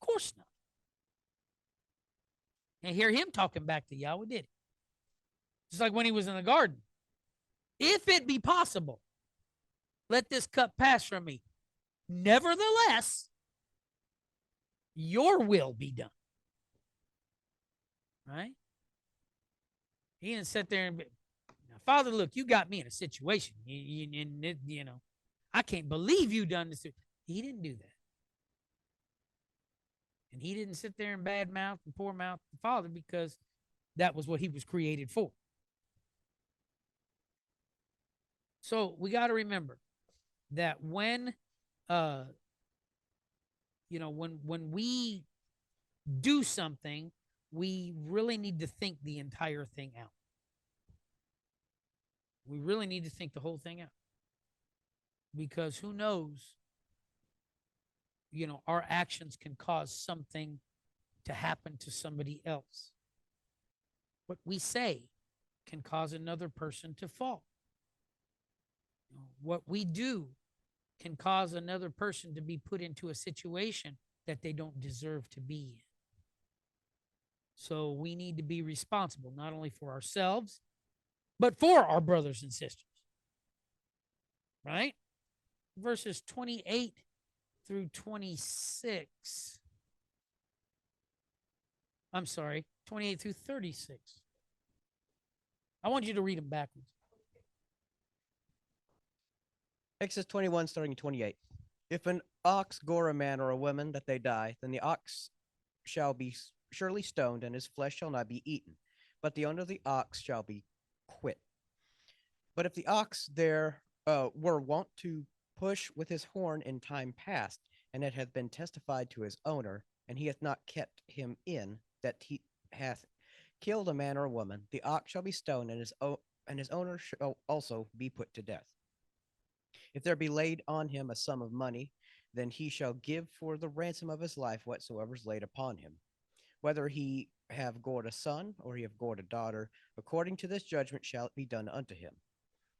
Of course not. And hear him talking back to Yahweh, did he? Just like when he was in the garden. If it be possible, let this cup pass from me. Nevertheless, your will be done. Right? He didn't sit there and be, Father, look, you got me in a situation. You know, I can't believe you done this. He didn't do that. And he didn't sit there and bad mouth and poor mouth the Father, because that was what he was created for. So we got to remember that when when we do something, we really need to think the entire thing out. We really need to think the whole thing out, because who knows, our actions can cause something to happen to somebody else. What we say can cause another person to fall. What we do can cause another person to be put into a situation that they don't deserve to be in. So we need to be responsible, not only for ourselves, but for our brothers and sisters. Right? Verses 28 through 26. I'm sorry, 28 through 36. I want you to read them backwards. Exodus 21, starting 28. If an ox gore a man or a woman that they die, then the ox shall be surely stoned, and his flesh shall not be eaten, but the owner of the ox shall be quit. But if the ox there were wont to push with his horn in time past, and it hath been testified to his owner, and he hath not kept him in, that he hath killed a man or a woman, the ox shall be stoned, and his owner shall also be put to death. If there be laid on him a sum of money, then he shall give for the ransom of his life whatsoever is laid upon him. Whether he have gored a son, or he have gored a daughter, according to this judgment shall it be done unto him.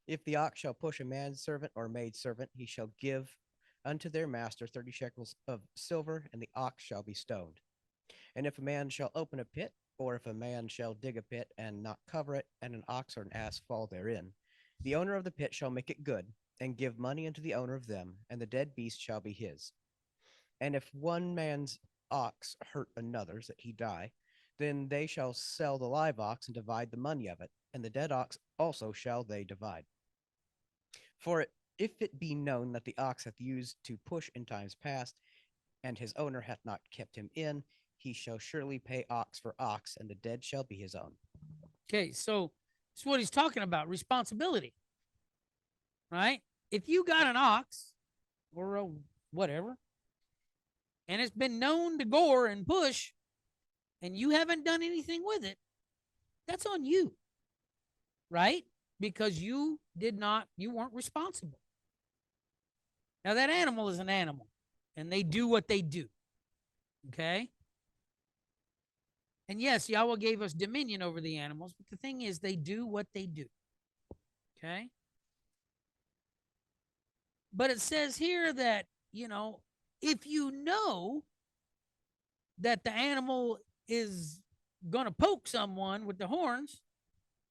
If the ox shall push a manservant or maidservant, he shall give unto their master 30 shekels of silver, and the ox shall be stoned. And if a man shall open a pit, or if a man shall dig a pit and not cover it, and an ox or an ass fall therein, the owner of the pit shall make it good, and give money unto the owner of them, and the dead beast shall be his. And if one man's ox hurt another's, that he die, then they shall sell the live ox and divide the money of it, and the dead ox also shall they divide. For if it be known that the ox hath used to push in times past, and his owner hath not kept him in, he shall surely pay ox for ox, and the dead shall be his own. Okay, so that's what he's talking about, responsibility. Right? If you got an ox or a whatever, and it's been known to gore and push, and you haven't done anything with it, that's on you. Right? Because you weren't responsible. Now, that animal is an animal, and they do what they do. Okay? And yes, Yahweh gave us dominion over the animals, but the thing is, they do what they do. Okay? But it says here that, if you know that the animal is going to poke someone with the horns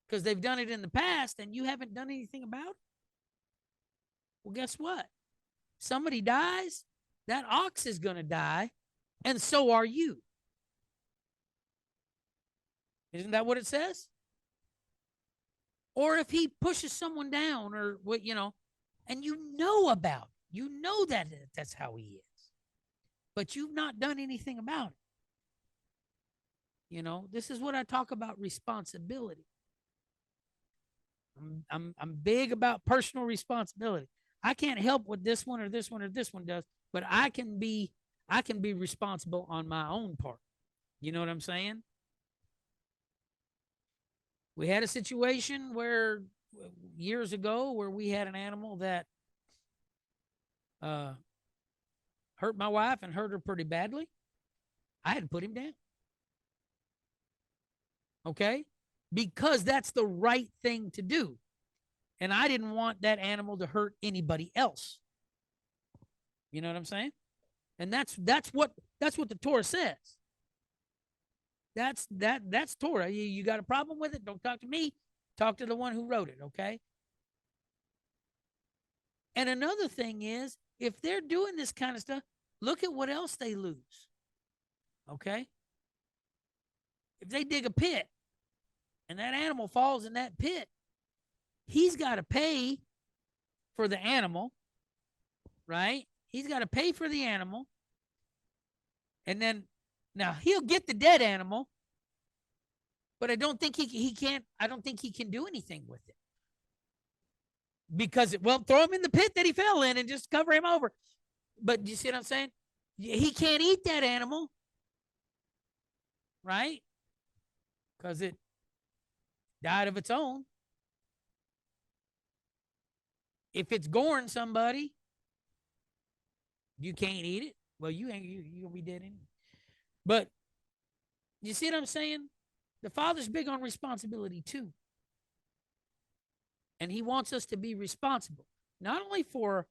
because they've done it in the past and you haven't done anything about it, well, guess what? Somebody dies, that ox is going to die, and so are you. Isn't that what it says? Or if he pushes someone down, or what, and you know about it, you know that that's how he is, but you've not done anything about it. This is what I talk about, responsibility. I'm big about personal responsibility. I can't help what this one or this one or this one does, but I can be responsible on my own part. You know what I'm saying? We had a situation where years ago where we had an animal that hurt my wife and hurt her pretty badly. I had to put him down. Okay? Because that's the right thing to do. And I didn't want that animal to hurt anybody else. You know what I'm saying? And that's what the Torah says. That's Torah. You got a problem with it? Don't talk to me. Talk to the one who wrote it, okay? And another thing is, if they're doing this kind of stuff, look at what else they lose. Okay? If they dig a pit and that animal falls in that pit, he's got to pay for the animal, right? He's got to pay for the animal. And then Now he'll get the dead animal, but I don't think he can't. I don't think he can do anything with it because throw him in the pit that he fell in and just cover him over. But you see what I'm saying? He can't eat that animal, right? Because it died of its own. If it's goring somebody, you can't eat it. Well, you gonna be dead anyway. But you see what I'm saying? The Father's big on responsibility too. And he wants us to be responsible, not only for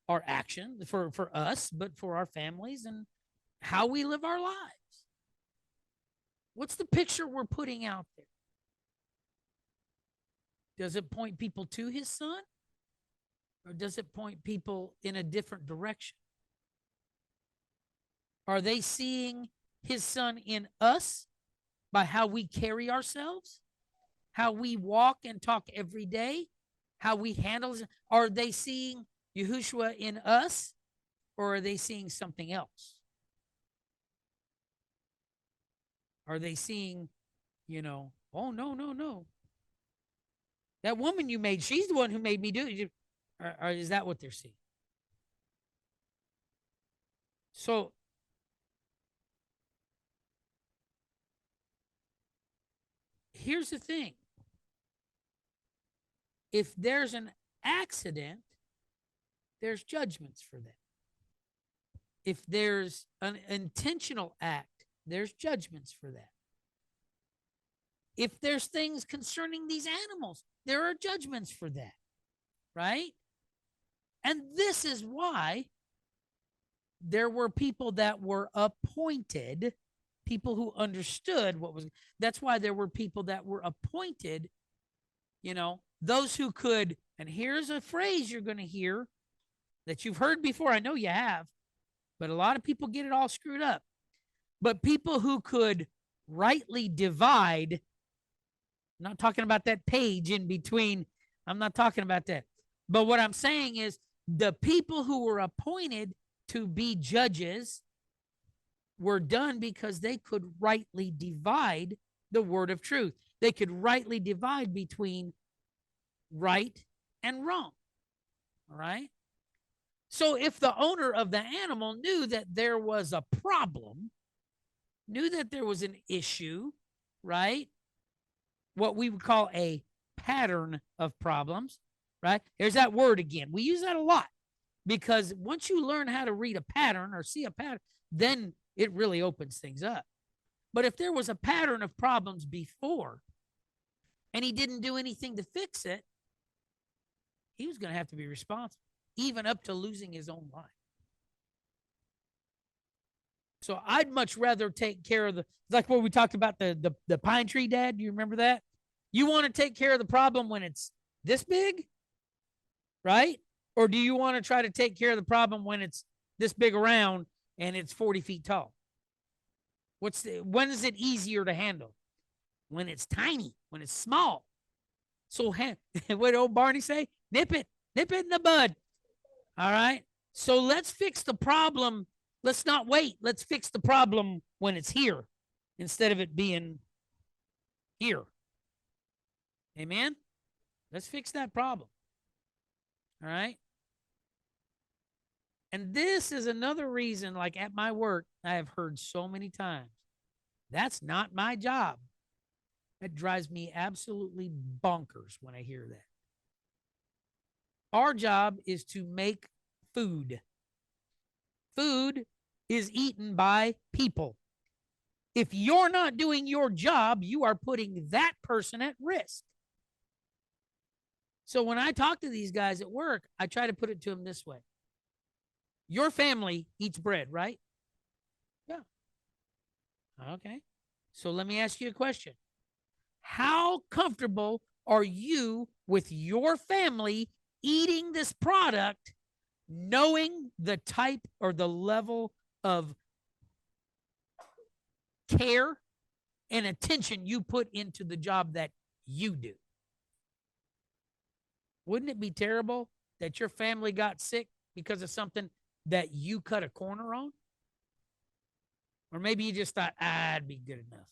our action, for us, but for our families and how we live our lives. What's the picture we're putting out there? Does it point people to his son? Or does it point people in a different direction? Are they seeing his son in us by how we carry ourselves, how we walk and talk every day, how we handle it? Are they seeing Yahushua in us, or are they seeing something else? Are they seeing, oh, no. That woman you made, she's the one who made me do it. Or is that what they're seeing? So here's the thing. If there's an accident, there's judgments for that. If there's an intentional act, there's judgments for that. If there's things concerning these animals, there are judgments for that, right? And this is why there were people that were appointed, people who understood that's why there were people that were appointed, those who could, and here's a phrase you're going to hear that you've heard before. I know you have, but a lot of people get it all screwed up. But people who could rightly divide, I'm not talking about that page in between. I'm not talking about that. But what I'm saying is the people who were appointed to be judges were done because they could rightly divide the word of truth. They could rightly divide between right and wrong. All right. So if the owner of the animal knew that there was a problem, knew that there was an issue, right? What we would call a pattern of problems, right? There's that word again. We use that a lot because once you learn how to read a pattern or see a pattern, then it really opens things up. But if there was a pattern of problems before and he didn't do anything to fix it, he was going to have to be responsible, even up to losing his own life. So I'd much rather take care of like what we talked about, the pine tree, Dad. Do you remember that? You want to take care of the problem when it's this big, right? Or do you want to try to take care of the problem when it's this big around and it's 40 feet tall? When is it easier to handle? When it's tiny, when it's small. So what did old Barney say? Nip it in the bud. All right. So let's fix the problem. Let's not wait. Let's fix the problem when it's here instead of it being here. Amen. Let's fix that problem. All right. And this is another reason, like at my work, I have heard so many times, that's not my job. That drives me absolutely bonkers when I hear that. Our job is to make food. Food is eaten by people. If you're not doing your job, you are putting that person at risk. So when I talk to these guys at work, I try to put it to them this way. Your family eats bread, right? Yeah. Okay. So let me ask you a question. How comfortable are you with your family eating this product, knowing the type or the level of care and attention you put into the job that you do? Wouldn't it be terrible that your family got sick because of something that you cut a corner on? Or maybe you just thought, it'd be good enough.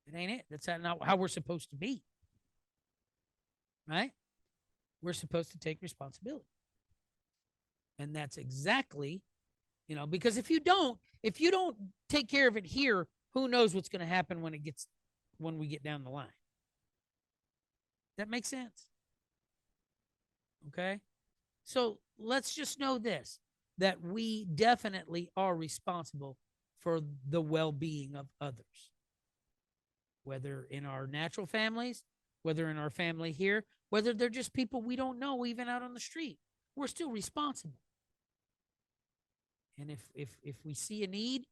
It ain't it. That's not how we're supposed to be. Right? We're supposed to take responsibility. And that's exactly, because if you don't take care of it here, who knows what's going to happen when we get down the line. That makes sense. Okay? So let's just know this, that we definitely are responsible for the well-being of others, whether in our natural families, whether in our family here, whether they're just people we don't know, even out on the street. We're still responsible. And if we see a need,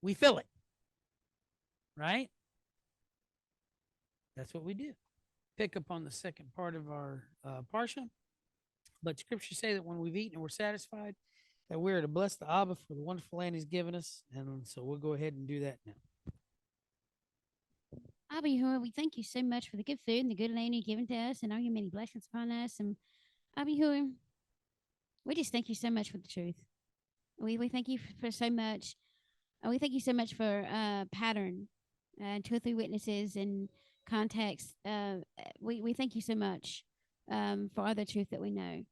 we fill it. Right? That's what we do. Pick up on the second part of our Parsha. But scriptures say that when we've eaten and we're satisfied, that we're to bless the Abba for the wonderful land he's given us. And so we'll go ahead and do that now. Abba Yahuwah, we thank you so much for the good food and the good land you've given to us and all your many blessings upon us. And Abba Yahuwah, we just thank you so much for the truth. We thank you for so much. We thank you so much for pattern, 2 or 3 witnesses and context. We thank you so much for all the truth that we know.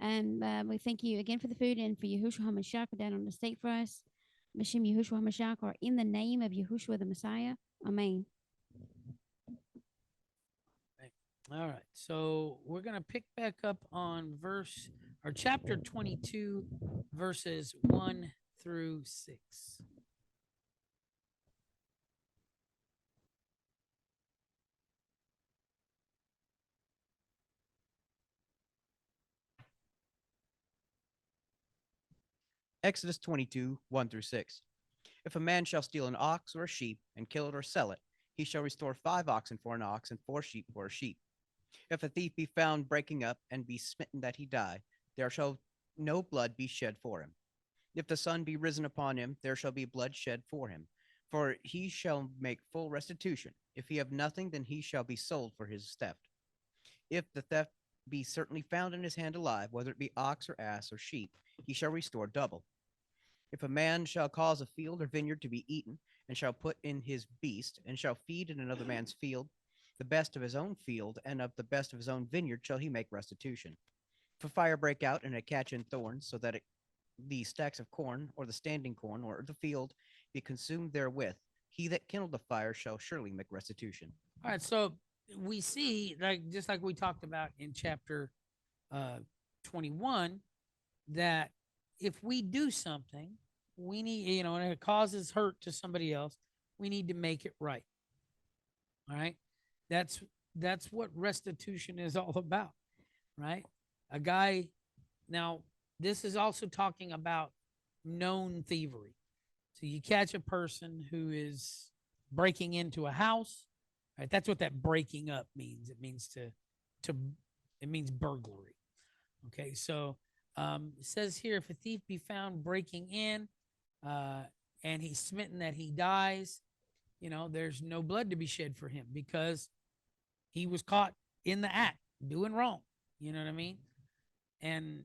And we thank you again for the food and for Yahushua HaMashiach down on the state for us. Mashim Yahushua HaMashiach, or in the name of Yahushua the Messiah. Amen. All right. So we're going to pick back up on chapter 22, verses 1 through 6. Exodus 22, 1 through 6. If a man shall steal an ox or a sheep and kill it or sell it, he shall restore 5 oxen for an ox and 4 sheep for a sheep. If a thief be found breaking up and be smitten that he die, there shall no blood be shed for him. If the sun be risen upon him, there shall be blood shed for him, for he shall make full restitution. If he have nothing, then he shall be sold for his theft. If the theft be certainly found in his hand alive, whether it be ox or ass or sheep, he shall restore double. If a man shall cause a field or vineyard to be eaten, and shall put in his beast, and shall feed in another man's field, the best of his own field and of the best of his own vineyard shall he make restitution. If a fire break out and it catch in thorns, so that the stacks of corn, or the standing corn, or the field be consumed therewith, he that kindled the fire shall surely make restitution. All right. So we see, just like we talked about in chapter 21, that if we do something, we need, and it causes hurt to somebody else, we need to make it right. All right. That's what restitution is all about, right? A guy, now this is also talking about known thievery. So you catch a person who is breaking into a house, right? That's what that breaking up means. It means it means burglary. Okay, so it says here, if a thief be found breaking in and he's smitten that he dies, there's no blood to be shed for him because he was caught in the act doing wrong. You know what I mean? And,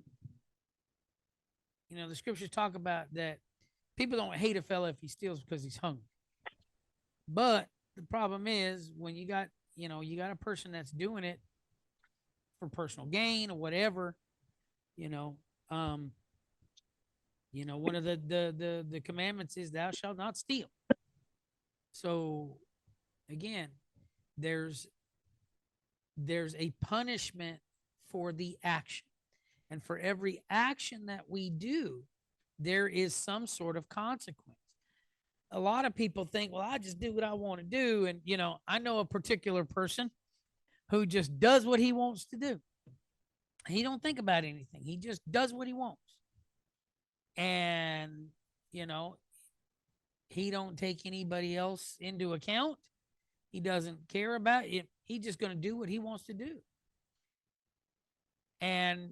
the scriptures talk about that people don't hate a fella if he steals because he's hungry. But the problem is when you got a person that's doing it for personal gain or whatever, one of the commandments is thou shalt not steal. So again, there's a punishment for the action. And for every action that we do, there is some sort of consequence. A lot of people think, well, I just do what I want to do. And, I know a particular person who just does what he wants to do. He don't think about anything. He just does what he wants. And, he don't take anybody else into account. He doesn't care about it. He's just going to do what he wants to do. And,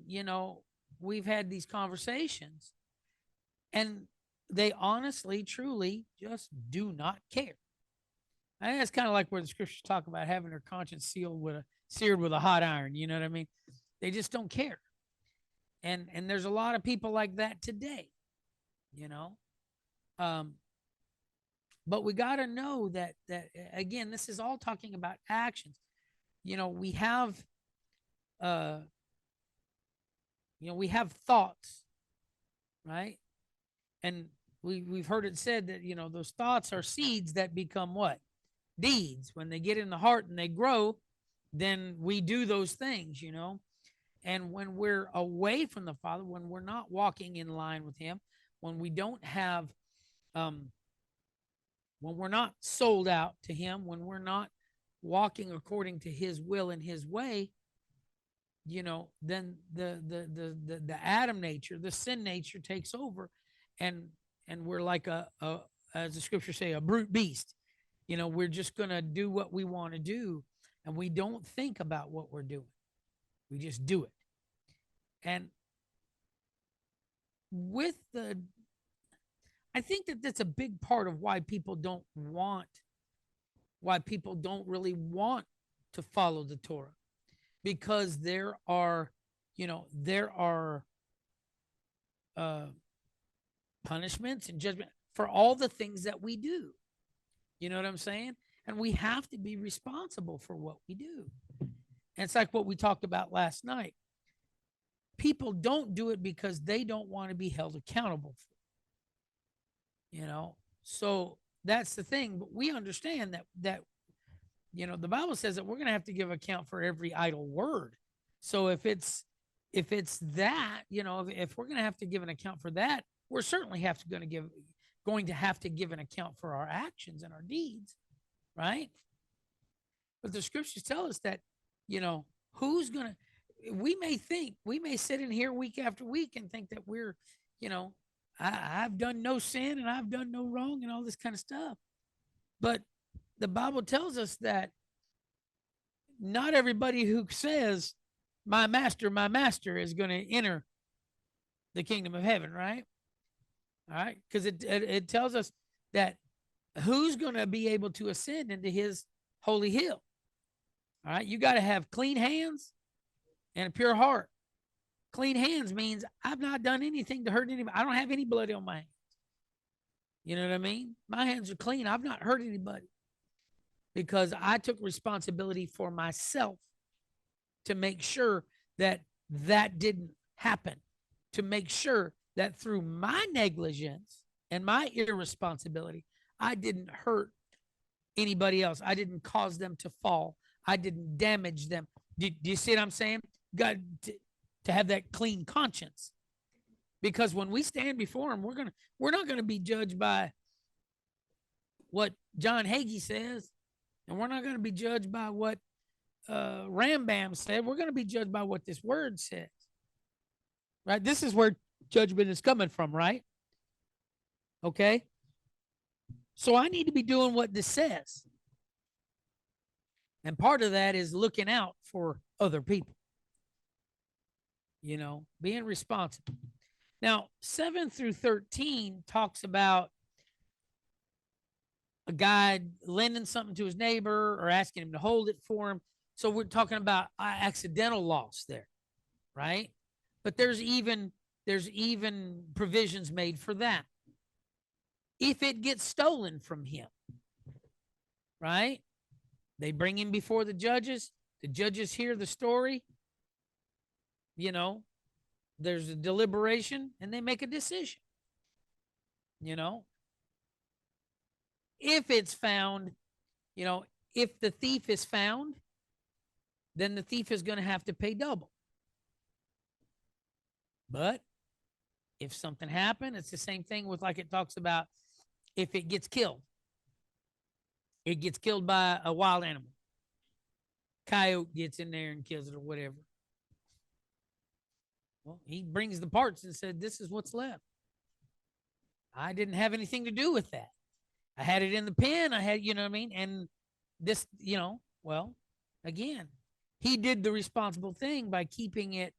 we've had these conversations and they honestly, truly just do not care. I think that's kind of like where the scriptures talk about having their conscience seared with a hot iron. You know what I mean? They just don't care. And there's a lot of people like that today, But we got to know that again, this is all talking about actions. We have uh we have thoughts, right? And we've heard it said that those thoughts are seeds that become what? Deeds. When they get in the heart and they grow, then we do those things. And when we're away from the Father, when we're not walking in line with Him, when we don't have when we're not sold out to Him, when we're not walking according to His will and His way, then the Adam nature, the sin nature takes over, and we're like a as the scriptures say, a brute beast. We're just gonna do what we want to do, and we don't think about what we're doing. We just do it. And with I think that that's a big part of why people don't really want to follow the Torah, because there are punishments and judgment for all the things that we do. You know what I'm saying? And we have to be responsible for what we do. And it's like what we talked about last night. People don't do it because they don't want to be held accountable for it. So that's the thing. But we understand that the Bible says that we're going to have to give account for every idle word. So if it's that, if we're going to have to give an account for that, we're certainly going to have to give an account for our actions and our deeds, right? But the scriptures tell us that, we may sit in here week after week and think that we're, I've done no sin and I've done no wrong and all this kind of stuff. But the Bible tells us that not everybody who says, my master is going to enter the kingdom of heaven, right? All right. Because it tells us that who's going to be able to ascend into His holy hill. All right. You got to have clean hands and a pure heart. Clean hands means I've not done anything to hurt anybody. I don't have any blood on my hands. You know what I mean? My hands are clean. I've not hurt anybody because I took responsibility for myself to make sure that didn't happen, to make sure that through my negligence and my irresponsibility, I didn't hurt anybody else. I didn't cause them to fall. I didn't damage them. Do you see what I'm saying? Got to have that clean conscience, because when we stand before Him, we're not gonna be judged by what John Hagee says, and we're not gonna be judged by what Rambam said. We're gonna be judged by what this Word says, right? This is where judgment is coming from, right? Okay. So I need to be doing what this says. And part of that is looking out for other people, being responsible. Now, 7 through 13 talks about a guy lending something to his neighbor or asking him to hold it for him. So we're talking about accidental loss there, right? But there's even provisions made for that. If it gets stolen from him, right? They bring him before the judges hear the story. There's a deliberation and they make a decision. If it's found, if the thief is found, then the thief is going to have to pay double. But if something happened, it's the same thing with, like it talks about, if it gets killed by a wild animal. Coyote gets in there and kills it or whatever. Well, he brings the parts and said, this is what's left. I didn't have anything to do with that. I had it in the pen. I had, and this, well, again, he did the responsible thing by keeping it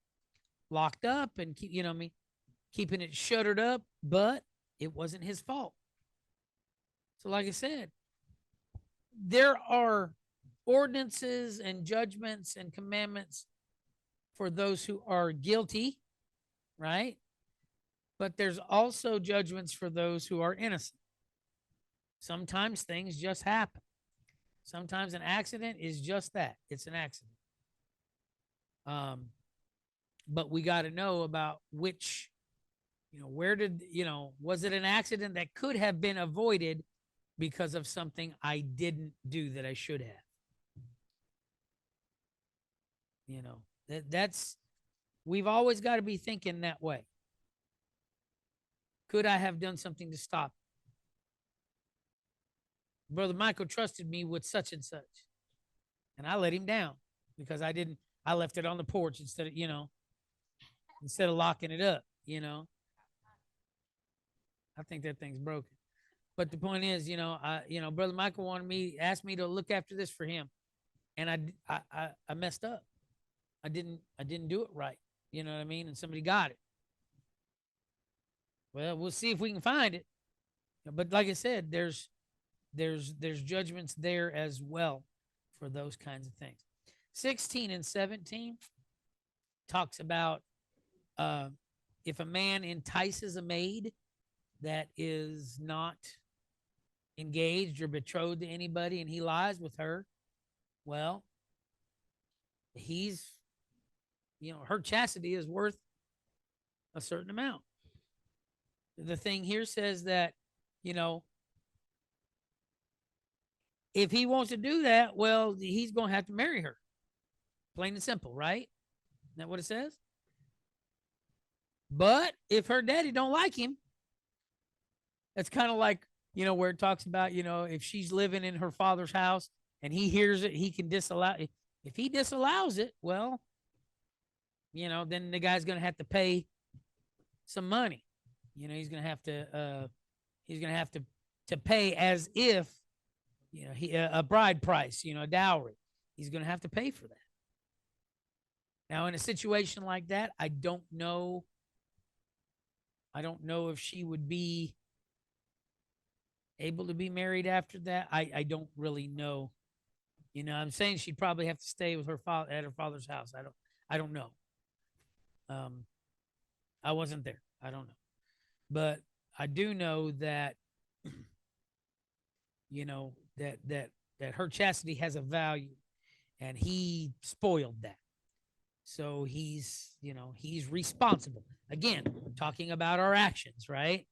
locked up and keeping it shuttered up, but it wasn't his fault. So like I said, there are ordinances and judgments and commandments for those who are guilty, right? But there's also judgments for those who are innocent. Sometimes things just happen. Sometimes an accident is just that. It's an accident. But we got to know about which, where did, was it an accident that could have been avoided because of something I didn't do that I should have? That's, we've always got to be thinking that way. Could I have done something to stop it? Brother Michael trusted me with such and such, and I let him down because I left it on the porch instead of locking it up. I think that thing's broken. But the point is, Brother Michael asked me to look after this for him, and I messed up. I didn't do it right. You know what I mean? And somebody got it. Well, we'll see if we can find it. But like I said, there's judgments there as well for those kinds of things. 16 and 17 talks about if a man entices a maid that is not engaged or betrothed to anybody and he lies with her, well, her chastity is worth a certain amount. The thing here says that, if he wants to do that, well, he's going to have to marry her. Plain and simple, right? Isn't that what it says? But if her daddy don't like him, it's kind of like, where it talks about, if she's living in her father's house and he hears it, he can disallow it. If he disallows it, well, then the guy's going to have to pay some money. He's going to have to pay as if, a bride price, a dowry. He's going to have to pay for that. Now, in a situation like that, I don't know if she would be able to be married after that. I don't really know. I'm saying she'd probably have to stay with her father at her father's house. I don't know. I wasn't there. I don't know. But I do know that, that her chastity has a value, and he spoiled that. So he's responsible. Again, we're talking about our actions, right?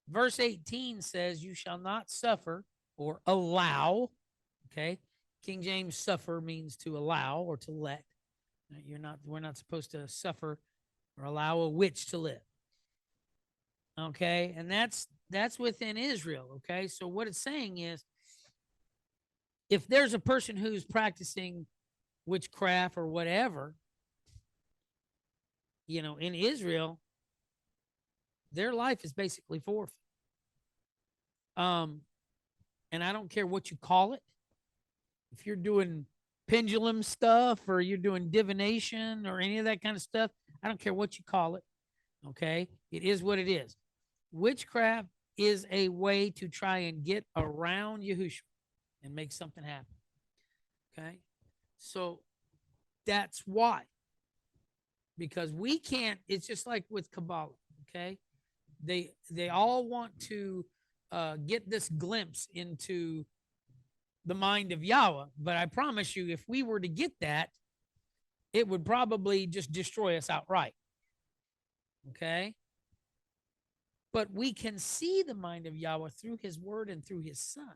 Verse 18 says, you shall not suffer or allow. Okay. King James, suffer means to allow or to let. We're not supposed to suffer or allow a witch to live. Okay. And that's within Israel. Okay. So what it's saying is, if there's a person who's practicing witchcraft or whatever, in Israel, their life is basically forfeit. And I don't care what you call it. If you're doing pendulum stuff or you're doing divination or any of that kind of stuff, I don't care what you call it. Okay. It is what it is. Witchcraft is a way to try and get around Yahushua and make something happen. Okay. So that's why. Because we can't, it's just like with Kabbalah. Okay. They all want to get this glimpse into the mind of Yahweh. But I promise you, if we were to get that, it would probably just destroy us outright. Okay. But we can see the mind of Yahweh through his word and through his son.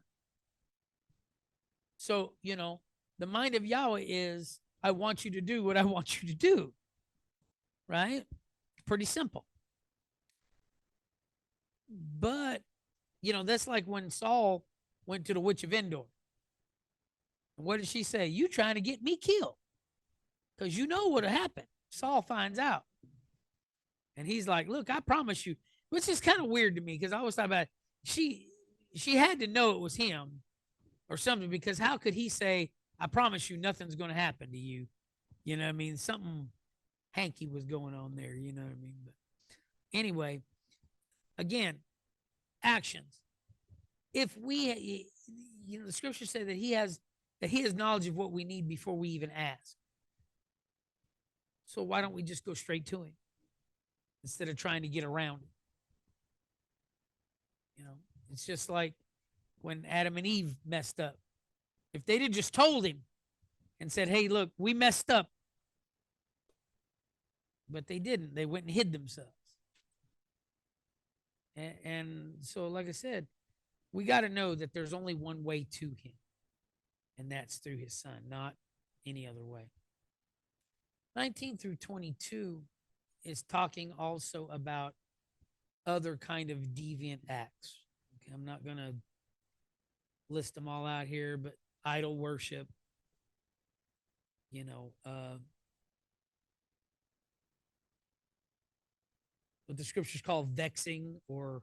So, the mind of Yahweh is, I want you to do what I want you to do. Right? Pretty simple. But, that's like when Saul went to the witch of Endor. What did she say? You trying to get me killed? Because you know what'll happen. Saul finds out. And he's like, look, I promise you, which is kind of weird to me, because I always thought about it. She had to know it was him or something, because how could he say, I promise you nothing's going to happen to you? You know what I mean? Something hanky was going on there, you know what I mean? But anyway, again, actions. If we, the scriptures say that he has knowledge of what we need before we even ask. So why don't we just go straight to him instead of trying to get around it? You know, it's just like when Adam and Eve messed up. If they'd have just told him and said, hey, look, we messed up. But they didn't. They went and hid themselves. And so, like I said, we got to know that there's only one way to him, and that's through his son, not any other way. 19 through 22 is talking also about other kind of deviant acts. Okay, I'm not going to list them all out here, but idol worship, what the scriptures call vexing or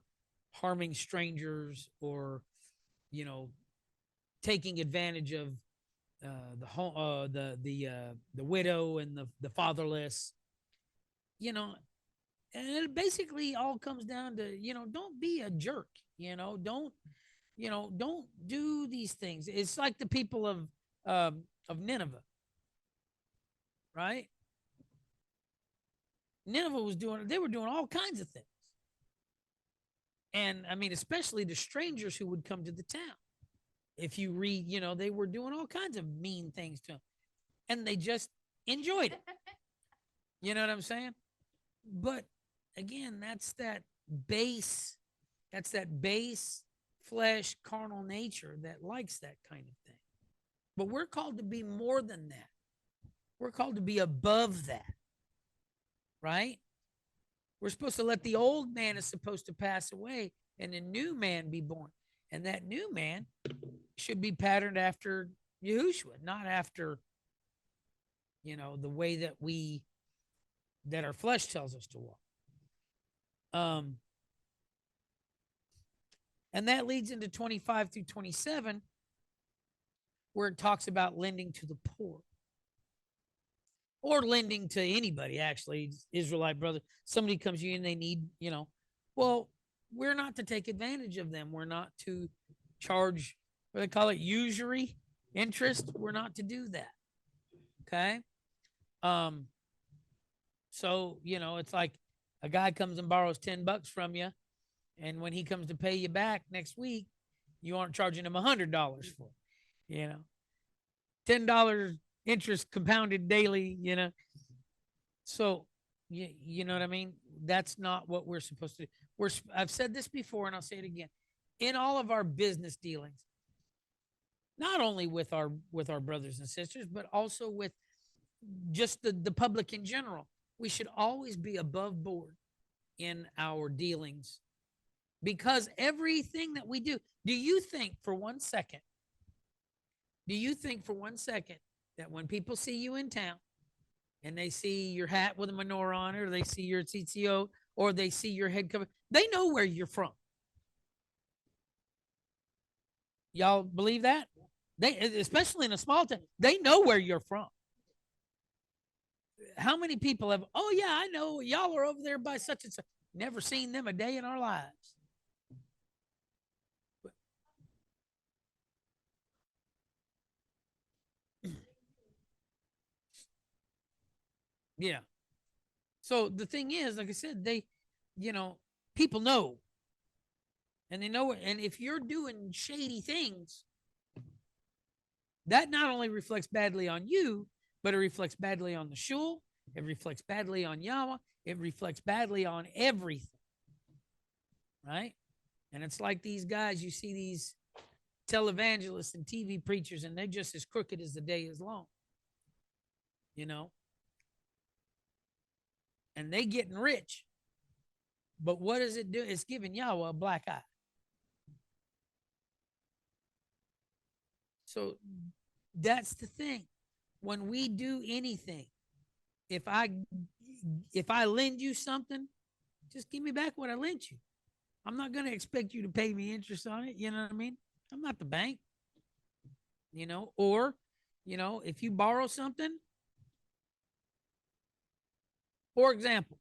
harming strangers, or taking advantage of the widow and the fatherless. And it basically all comes down to don't be a jerk. Don't do these things. It's like the people of Nineveh, right? Nineveh they were doing all kinds of things. And I mean, especially the strangers who would come to the town. If you read, they were doing all kinds of mean things to them, and they just enjoyed it. You know what I'm saying? But again, that's that base flesh, carnal nature that likes that kind of thing. But we're called to be more than that. We're called to be above that. Right? We're supposed to let the old man is supposed to pass away and a new man be born. And that new man should be patterned after Yahushua, not after, the way that our flesh tells us to walk. And that leads into 25 through 27, where it talks about lending to the poor. Or lending to anybody, actually, Israelite brother. Somebody comes to you and they need, well, we're not to take advantage of them. We're not to charge, what they call it, usury, interest. We're not to do that. Okay? So, it's like a guy comes and borrows $10 from you, and when he comes to pay you back next week, you aren't charging him $100 for it, $10 interest compounded daily, So, you know what I mean? That's not what we're supposed to do. I've said this before, and I'll say it again. In all of our business dealings, not only with our brothers and sisters, but also with just the public in general, we should always be above board in our dealings, because everything that we do you think for one second that when people see you in town and they see your hat with a menorah on it, or they see your TCO, or they see your head cover, they know where you're from? Y'all believe that? They, especially in a small town, they know where you're from. How many people have, oh yeah, I know y'all are over there by such and such. Never seen them a day in our lives. Yeah. So the thing is, like I said, people know. And they know it. And if you're doing shady things, that not only reflects badly on you, but it reflects badly on the shul. It reflects badly on Yahweh. It reflects badly on everything. Right? And it's like these guys, you see these televangelists and TV preachers, and they're just as crooked as the day is long. And they getting rich. But what does it do? It's giving Yahweh a black eye. So that's the thing. When we do anything, if I lend you something, just give me back what I lent you. I'm not going to expect you to pay me interest on it. You know what I mean? I'm not the bank. Or, if you borrow something, for example,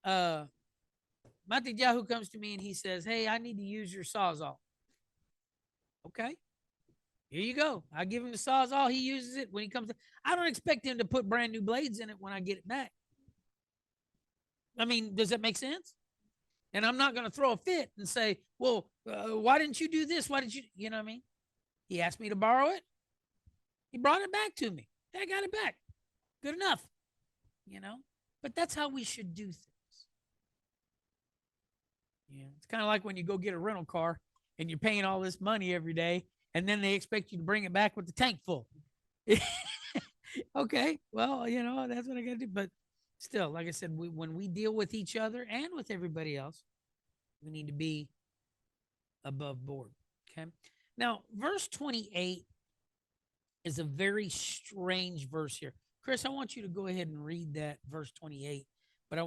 Matidyahu comes to me and he says, hey, I need to use your Sawzall. Okay. Here you go. I give him the Sawzall. He uses it when he comes. I don't expect him to put brand new blades in it when I get it back. I mean, does that make sense? And I'm not going to throw a fit and say, well, why didn't you do this? Why did you, you know what I mean? He asked me to borrow it. He brought it back to me. I got it back. Good enough, you know? But that's how we should do things. Yeah, it's kind of like when you go get a rental car and you're paying all this money every day, and then they expect you to bring it back with the tank full. Okay, well, you know, that's what I got to do. But still, like I said, when we deal with each other and with everybody else, we need to be above board. Okay. Now, verse 28 is a very strange verse here. Chris, I want you to go ahead and read that verse 28, but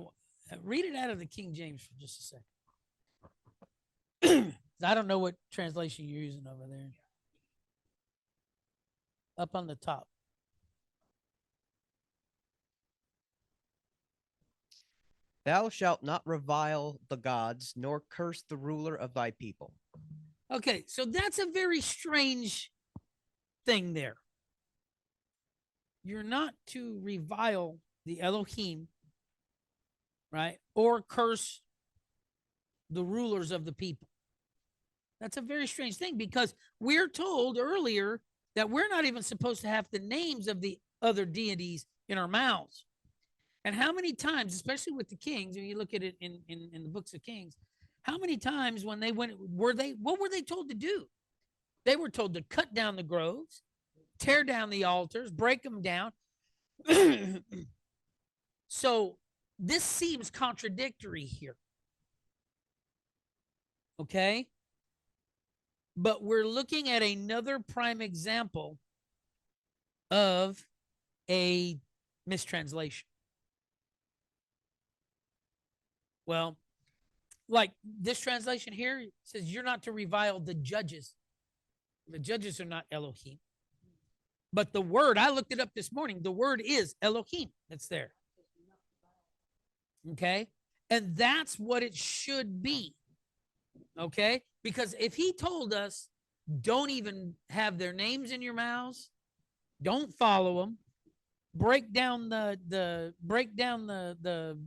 read it out of the King James for just a second. I don't know what translation you're using over there. Up on the top. Thou shalt not revile the gods, nor curse the ruler of thy people. Okay, so that's a very strange thing there. You're not to revile the Elohim, right? Or curse the rulers of the people. That's a very strange thing because we're told earlier that we're not even supposed to have the names of the other deities in our mouths. And how many times, especially with the kings, when you look at it in the books of Kings, how many times when they went, what were they told to do? They were told to cut down the groves, tear down the altars, break them down. So this seems contradictory here. Okay? But we're looking at another prime example of a mistranslation. Well, like this translation here says, you're not to revile the judges. The judges are not Elohim. But the word, I looked it up this morning, the word is Elohim. That's there. Okay? And that's what it should be. Okay? Because if he told us, don't even have their names in your mouths, don't follow them, break down the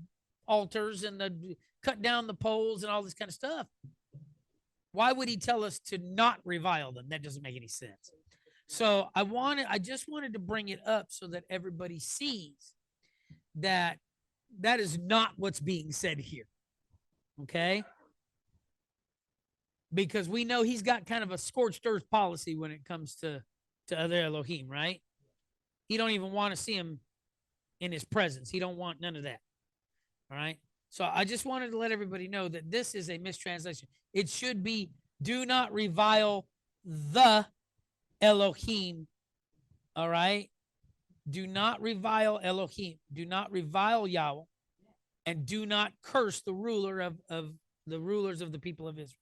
altars and cut down the poles and all this kind of stuff, why would he tell us to not revile them? That doesn't make any sense. So I just wanted to bring it up so that everybody sees that that is not what's being said here. Okay? Because we know he's got kind of a scorched earth policy when it comes to other Elohim, right? He don't even want to see him in his presence. He don't want none of that. All right? So I just wanted to let everybody know that this is a mistranslation. It should be, do not revile the Elohim. All right? Do not revile Elohim. Do not revile Yahweh. And do not curse the ruler of the rulers of the people of Israel.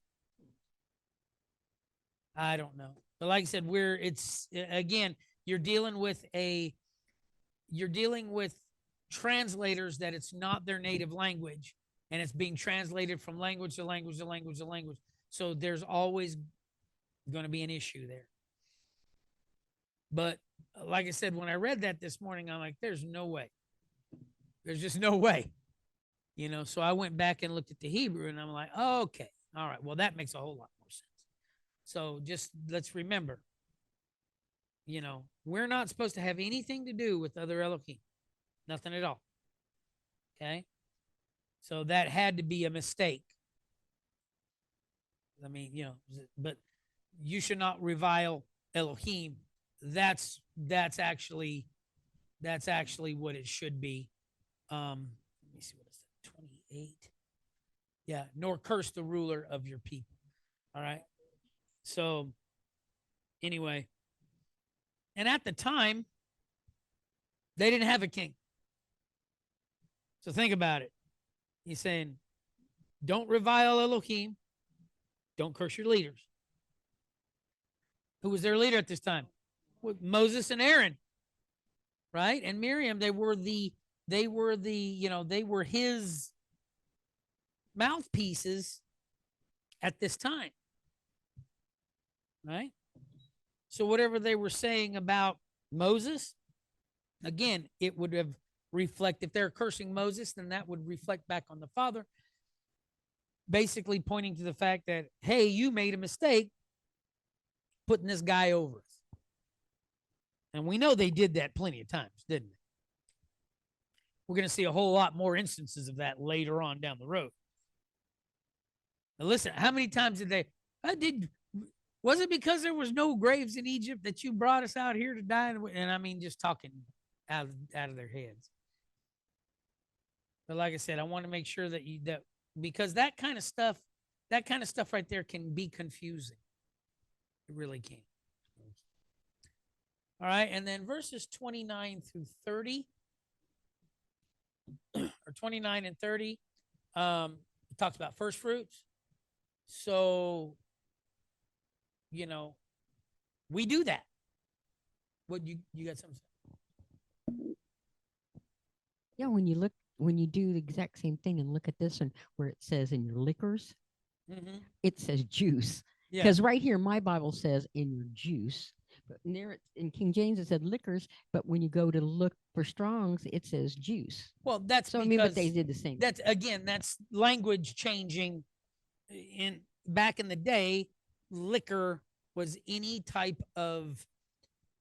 I don't know. But like I said, again, you're dealing with translators that it's not their native language, and it's being translated from language to language to language to language. So there's always going to be an issue there. But like I said, when I read that this morning, I'm like, there's no way. There's just no way. You know, so I went back and looked at the Hebrew, and I'm like, oh, okay, all right, well, that makes a whole lot more sense. So just let's remember, you know, we're not supposed to have anything to do with other Elohim. Nothing at all. Okay? So that had to be a mistake. I mean, you know, but you should not revile Elohim. That's actually what it should be. Let me see, what is that? 28. Yeah, nor curse the ruler of your people. All right. So anyway, and at the time, they didn't have a king. So think about it. He's saying, don't revile Elohim. Don't curse your leaders. Who was their leader at this time? Moses and Aaron, right? And Miriam, they were his mouthpieces at this time, right? So whatever they were saying about Moses, again, it would have reflect, if they're cursing Moses, then that would reflect back on the father, basically pointing to the fact that, hey, you made a mistake putting this guy over us. And we know they did that plenty of times, didn't they? We're going to see a whole lot more instances of that later on down the road. Now listen, how many times did they, was it because there was no graves in Egypt that you brought us out here to die? And I mean, just talking out of their heads. But like I said, I want to make sure that because that kind of stuff right there can be confusing. It really can. All right. And then verses 29 through 30, or 29 and 30, it talks about first fruits. So, we do that. What you got something to say? Yeah, when you do the exact same thing and look at this one where it says in your liquors, it says juice. Yeah. Because right here, my Bible says in your juice. But near it in King James, it said liquors. But when you go to look for Strong's, it says juice. Well, that's So I because mean, but they did the same. That's language changing. Back in the day, liquor was any type of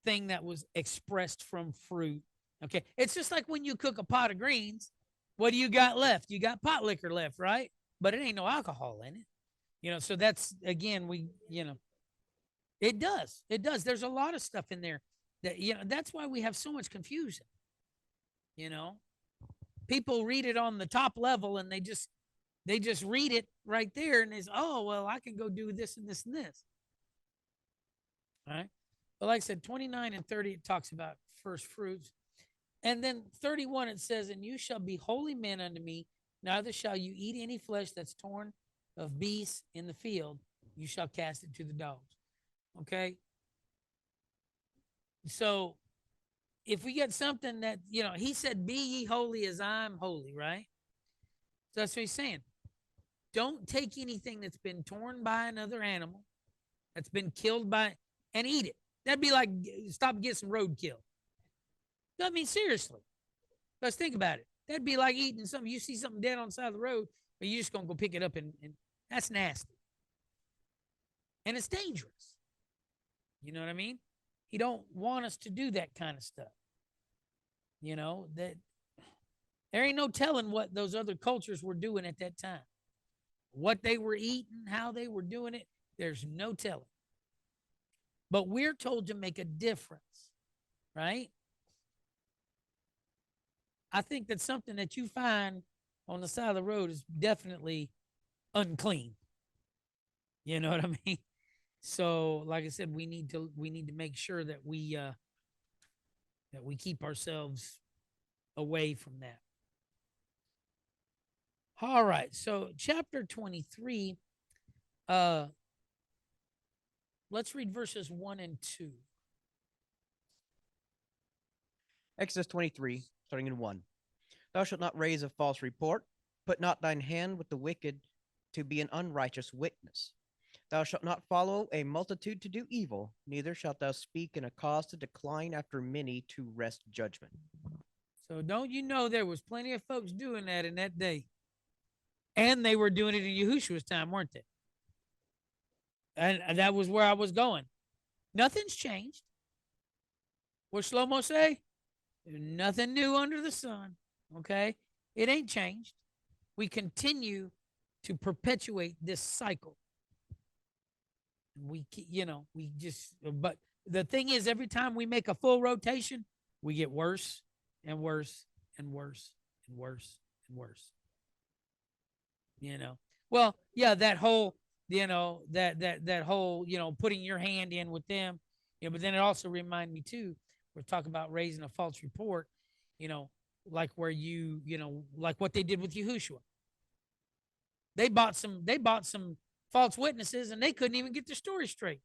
thing that was expressed from fruit. Okay. It's just like when you cook a pot of greens, what do you got left? You got pot liquor left, right? But it ain't no alcohol in it. So that's, again, it does. There's a lot of stuff in there that, that's why we have so much confusion. People read it on the top level and they just read it right there and it's, oh, well, I can go do this and this and this. All right. But like I said, 29 and 30, it talks about first fruits. And then 31, it says, and you shall be holy men unto me, neither shall you eat any flesh that's torn of beasts in the field. You shall cast it to the dogs. Okay. So if we get something that, he said, be ye holy as I'm holy, right? So that's what he's saying. Don't take anything that's been torn by another animal, that's been killed by, and eat it. That'd be like, stop getting some roadkill. I mean, seriously. Let's think about it. That'd be like eating something. You see something dead on the side of the road, but you're just going to go pick it up, and that's nasty. And it's dangerous. You know what I mean? He don't want us to do that kind of stuff. That there ain't no telling what those other cultures were doing at that time. What they were eating, how they were doing it, there's no telling. But we're told to make a difference, right? I think that something that you find on the side of the road is definitely unclean. You know what I mean? So, like I said, we need to make sure that we keep ourselves away from that. All right. So, chapter 23, let's read verses 1 and 2. Exodus 23, starting in 1. Thou shalt not raise a false report. Put not thine hand with the wicked to be an unrighteous witness. Thou shalt not follow a multitude to do evil, neither shalt thou speak in a cause to decline after many to wrest judgment. So don't you know there was plenty of folks doing that in that day? And they were doing it in Yahushua's time, weren't they? And that was where I was going. Nothing's changed. What Shlomo say? Nothing new under the sun. Okay? It ain't changed. We continue to perpetuate this cycle. But the thing is, every time we make a full rotation, we get worse and worse and worse and worse and worse. Well, yeah, that whole, that whole, putting your hand in with them, but then it also reminded me too, we're talking about raising a false report, like where like what they did with Yahushua. They bought some false witnesses and they couldn't even get their story straight.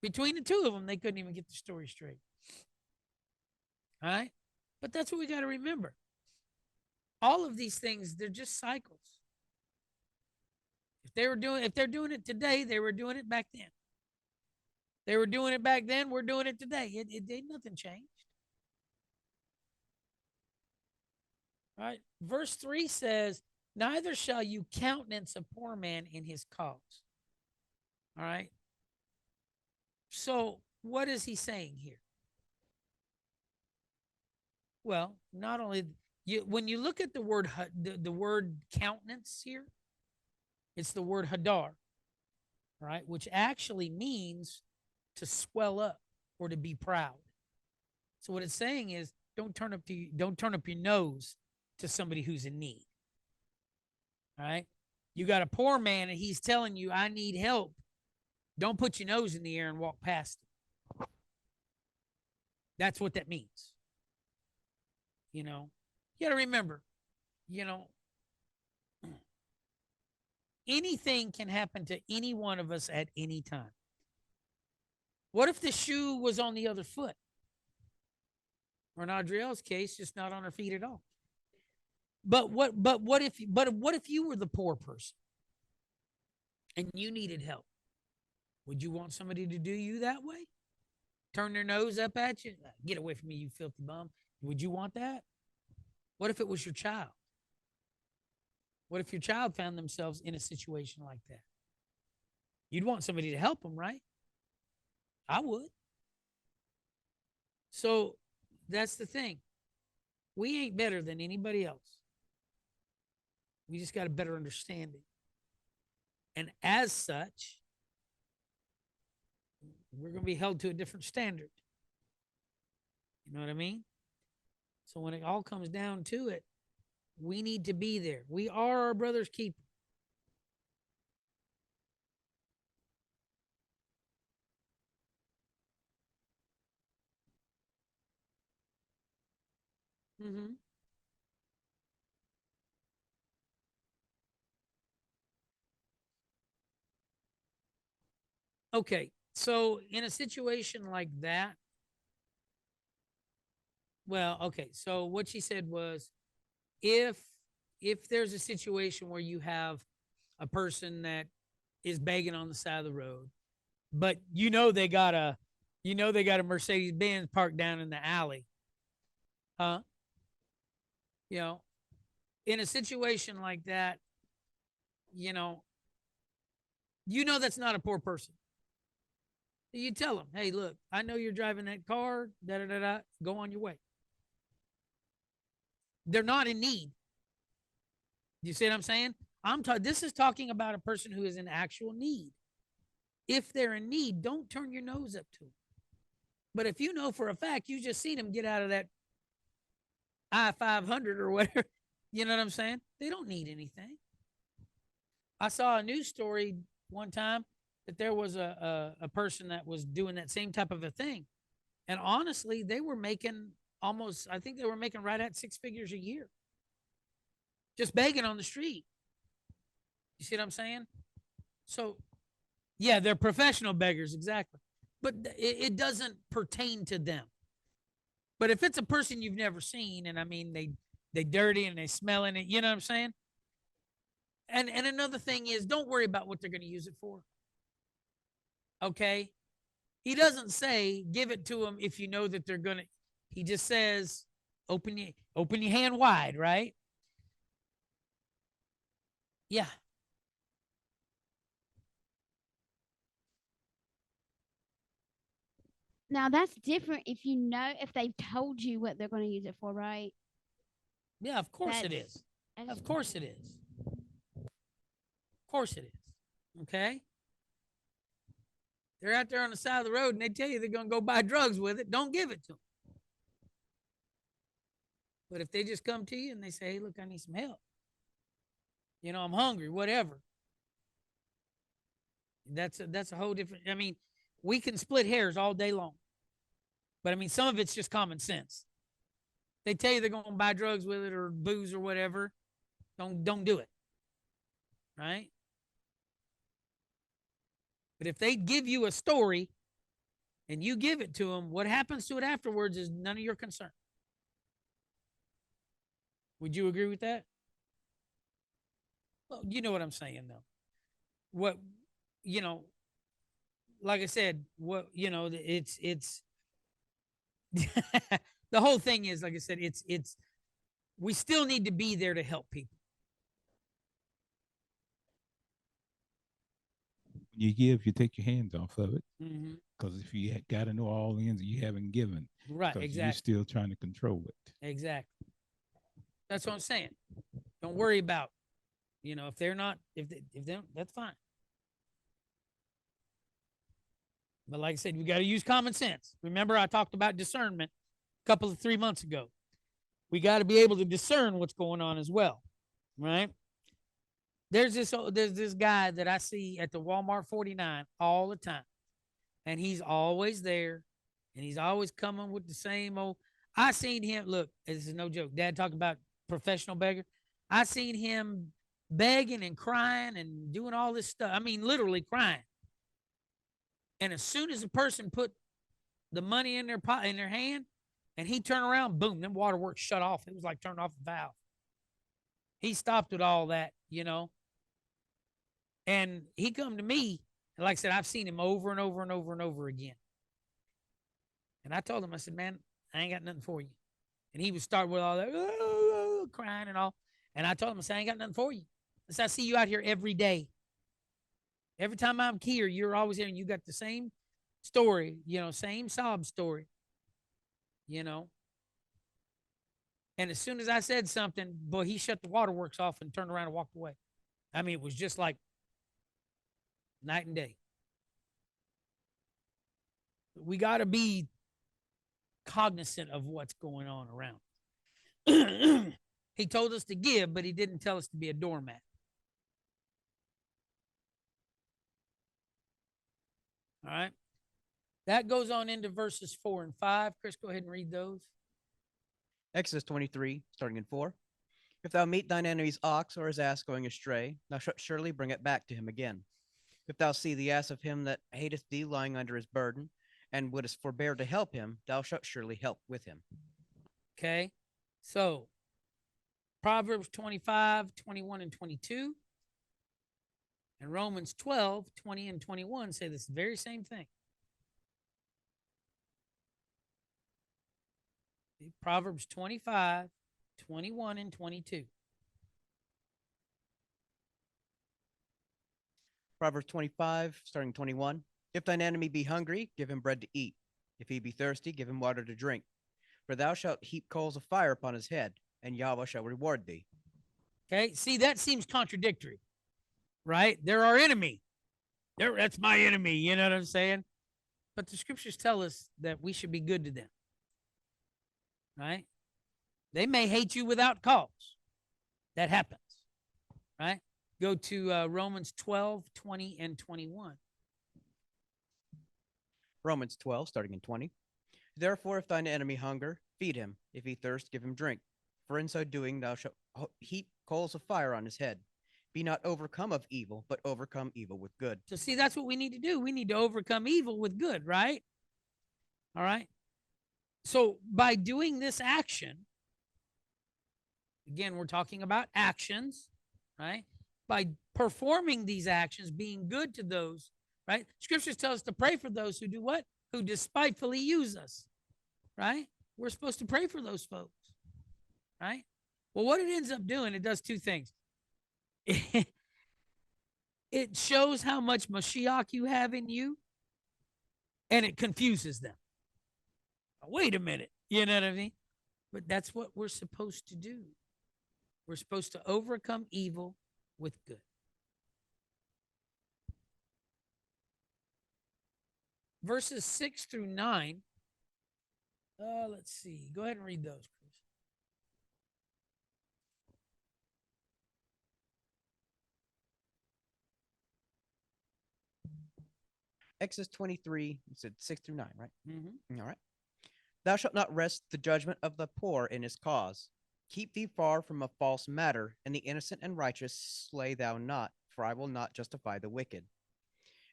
Between the two of them, they couldn't even get the story straight. All right? But that's what we got to remember. All of these things, they're just cycles. If they're doing it today, they were doing it back then. They were doing it back then. We're doing it today. It ain't nothing changed. All right. Verse 3 says, neither shall you countenance a poor man in his cause. All right. So what is he saying here? Well, not only when you look at the word the word countenance here, it's the word hadar, right, which actually means to swell up or to be proud. So what it's saying is, don't turn up your nose to somebody who's in need. All right, you got a poor man and he's telling you, I need help. Don't put your nose in the air and walk past him. That's what that means. You know, you got to remember, you know, anything can happen to any one of us at any time. What if the shoe was on the other foot? Or in Adrielle's case, just not on her feet at all. But what if you were the poor person and you needed help? Would you want somebody to do you that way? Turn their nose up at you? Get away from me, you filthy bum. Would you want that? What if it was your child? What if your child found themselves in a situation like that? You'd want somebody to help them, right? I would. So that's the thing. We ain't better than anybody else. We just got a better understanding. And as such, we're going to be held to a different standard. You know what I mean? So when it all comes down to it, we need to be there. We are our brother's keeper. Mm-hmm. Okay, so in a situation like that, well, okay, so what she said was, if there's a situation where you have a person that is begging on the side of the road, but they got a Mercedes Benz parked down in the alley, huh? You know, in a situation like that, you know, that's not a poor person. You tell them, hey, look, I know you're driving that car, da da da da. Go on your way. They're not in need. You see what I'm saying? This is talking about a person who is in actual need. If they're in need, don't turn your nose up to them. But if you know for a fact you just seen them get out of that I-500 or whatever, you know what I'm saying? They don't need anything. I saw a news story one time that there was a person that was doing that same type of a thing. And honestly, they were making I think they were making right at 6 figures a year. Just begging on the street. You see what I'm saying? So, yeah, they're professional beggars, exactly. But it doesn't pertain to them. But if it's a person you've never seen, and I mean, they dirty and they smelling it, you know what I'm saying? And another thing is, don't worry about what they're going to use it for. Okay? He doesn't say give it to them if you know that they're going to. He just says open your hand wide, right? Yeah. Now that's different if they've told you what they're going to use it for, right? Yeah, of course it is. Of course it is. Of course it is. Okay? They're out there on the side of the road and they tell you they're going to go buy drugs with it. Don't give it to them. But if they just come to you and they say, hey, look, I need some help. I'm hungry, whatever. That's a whole different. I mean, we can split hairs all day long. But I mean, some of it's just common sense. They tell you they're going to buy drugs with it or booze or whatever. Don't do it. Right? But if they give you a story and you give it to them, what happens to it afterwards is none of your concern. Would you agree with that? Well, you know what I'm saying, though. What, like I said, what it's the whole thing is, like I said, it's we still need to be there to help people. When you give, you take your hands off of it. Mm-hmm. Because if you got to know all the ends, you haven't given. Right, Because exactly. you're still trying to control it. Exactly. That's what I'm saying. Don't worry about, if they're not, if they don't, that's fine. But like I said, we got to use common sense. Remember, I talked about discernment a couple of 3 months ago. We got to be able to discern what's going on as well, right? There's this guy that I see at the Walmart 49 all the time, and he's always there, and he's always coming with the same old. I seen him. Look, this is no joke. Dad talked about professional beggar. I seen him begging and crying and doing all this stuff. I mean, literally crying. And as soon as a person put the money in their hand, and he turned around, boom, them waterworks shut off. It was like turning off a valve. He stopped with all that, And he come to me, and like I said, I've seen him over and over and over and over again. And I told him, I said, man, I ain't got nothing for you. And he would start with all that crying and all. And I told him, I said, I ain't got nothing for you. I said, I see you out here every day. Every time I'm here, you're always here, and you got the same story, same sob story, And as soon as I said something, boy, he shut the waterworks off and turned around and walked away. I mean, it was just like night and day. We got to be cognizant of what's going on around. He told us to give, but he didn't tell us to be a doormat. All right. That goes on into verses 4 and 5. Chris, go ahead and read those. Exodus 23, starting in 4. If thou meet thine enemy's ox or his ass going astray, thou shalt surely bring it back to him again. If thou see the ass of him that hateth thee lying under his burden, and wouldest forbear to help him, thou shalt surely help with him. Okay. So, Proverbs 25, 21, and 22. And Romans 12, 20, and 21 say this very same thing. Proverbs 25, 21, and 22. Proverbs 25, starting 21. If thine enemy be hungry, give him bread to eat. If he be thirsty, give him water to drink. For thou shalt heap coals of fire upon his head, and Yahweh shall reward thee. Okay, see, that seems contradictory, right? They're our enemy. That's my enemy, you know what I'm saying? But the scriptures tell us that we should be good to them, right? They may hate you without cause. That happens, right? Go to Romans 12, 20, and 21. Romans 12, starting in 20. Therefore, if thine enemy hunger, feed him. If he thirst, give him drink. For in so doing, thou shalt heap coals of fire on his head. Be not overcome of evil, but overcome evil with good. So see, that's what we need to do. We need to overcome evil with good, right? All right. So by doing this action, again, we're talking about actions, right? By performing these actions, being good to those, right? Scriptures tell us to pray for those who do what? Who despitefully use us, right? We're supposed to pray for those folks, right? Well, what it ends up doing, it does two things. It shows how much Mashiach you have in you, and it confuses them. Wait a minute, you know what I mean? But that's what we're supposed to do. We're supposed to overcome evil with good. Verses 6 through 9. Let's see. Go ahead and read those, Chris. Exodus 23, you said 6 through 9, right? Mm-hmm. All right. Thou shalt not wrest the judgment of the poor in his cause. Keep thee far from a false matter, and the innocent and righteous slay thou not, for I will not justify the wicked.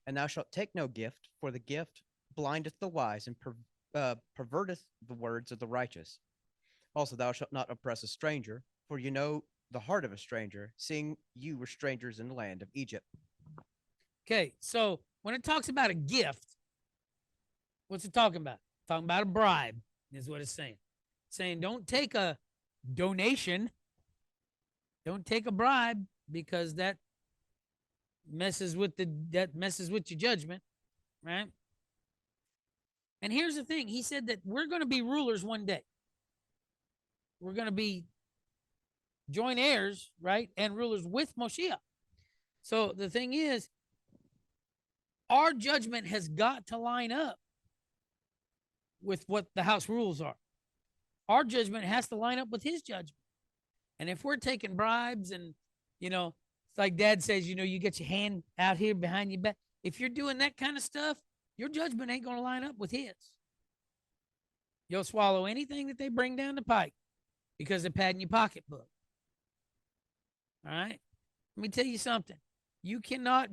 And thou shalt take no gift, for the gift blindeth the wise and perverteth the words of the righteous. Also, thou shalt not oppress a stranger, for you know the heart of a stranger, seeing you were strangers in the land of Egypt. Okay, so when it talks about a gift, what's it talking about? Talking about a bribe is what it's saying. It's saying don't take a donation, don't take a bribe, because that messes with your judgment, right? And here's the thing. He said that we're going to be rulers one day. We're going to be joint heirs, right? And rulers with Moshiach. So the thing is, our judgment has got to line up with what the house rules are. Our judgment has to line up with his judgment. And if we're taking bribes and, it's like Dad says, you get your hand out here behind your back. If you're doing that kind of stuff, your judgment ain't going to line up with his. You'll swallow anything that they bring down the pike because they're padding your pocketbook. All right? Let me tell you something. You cannot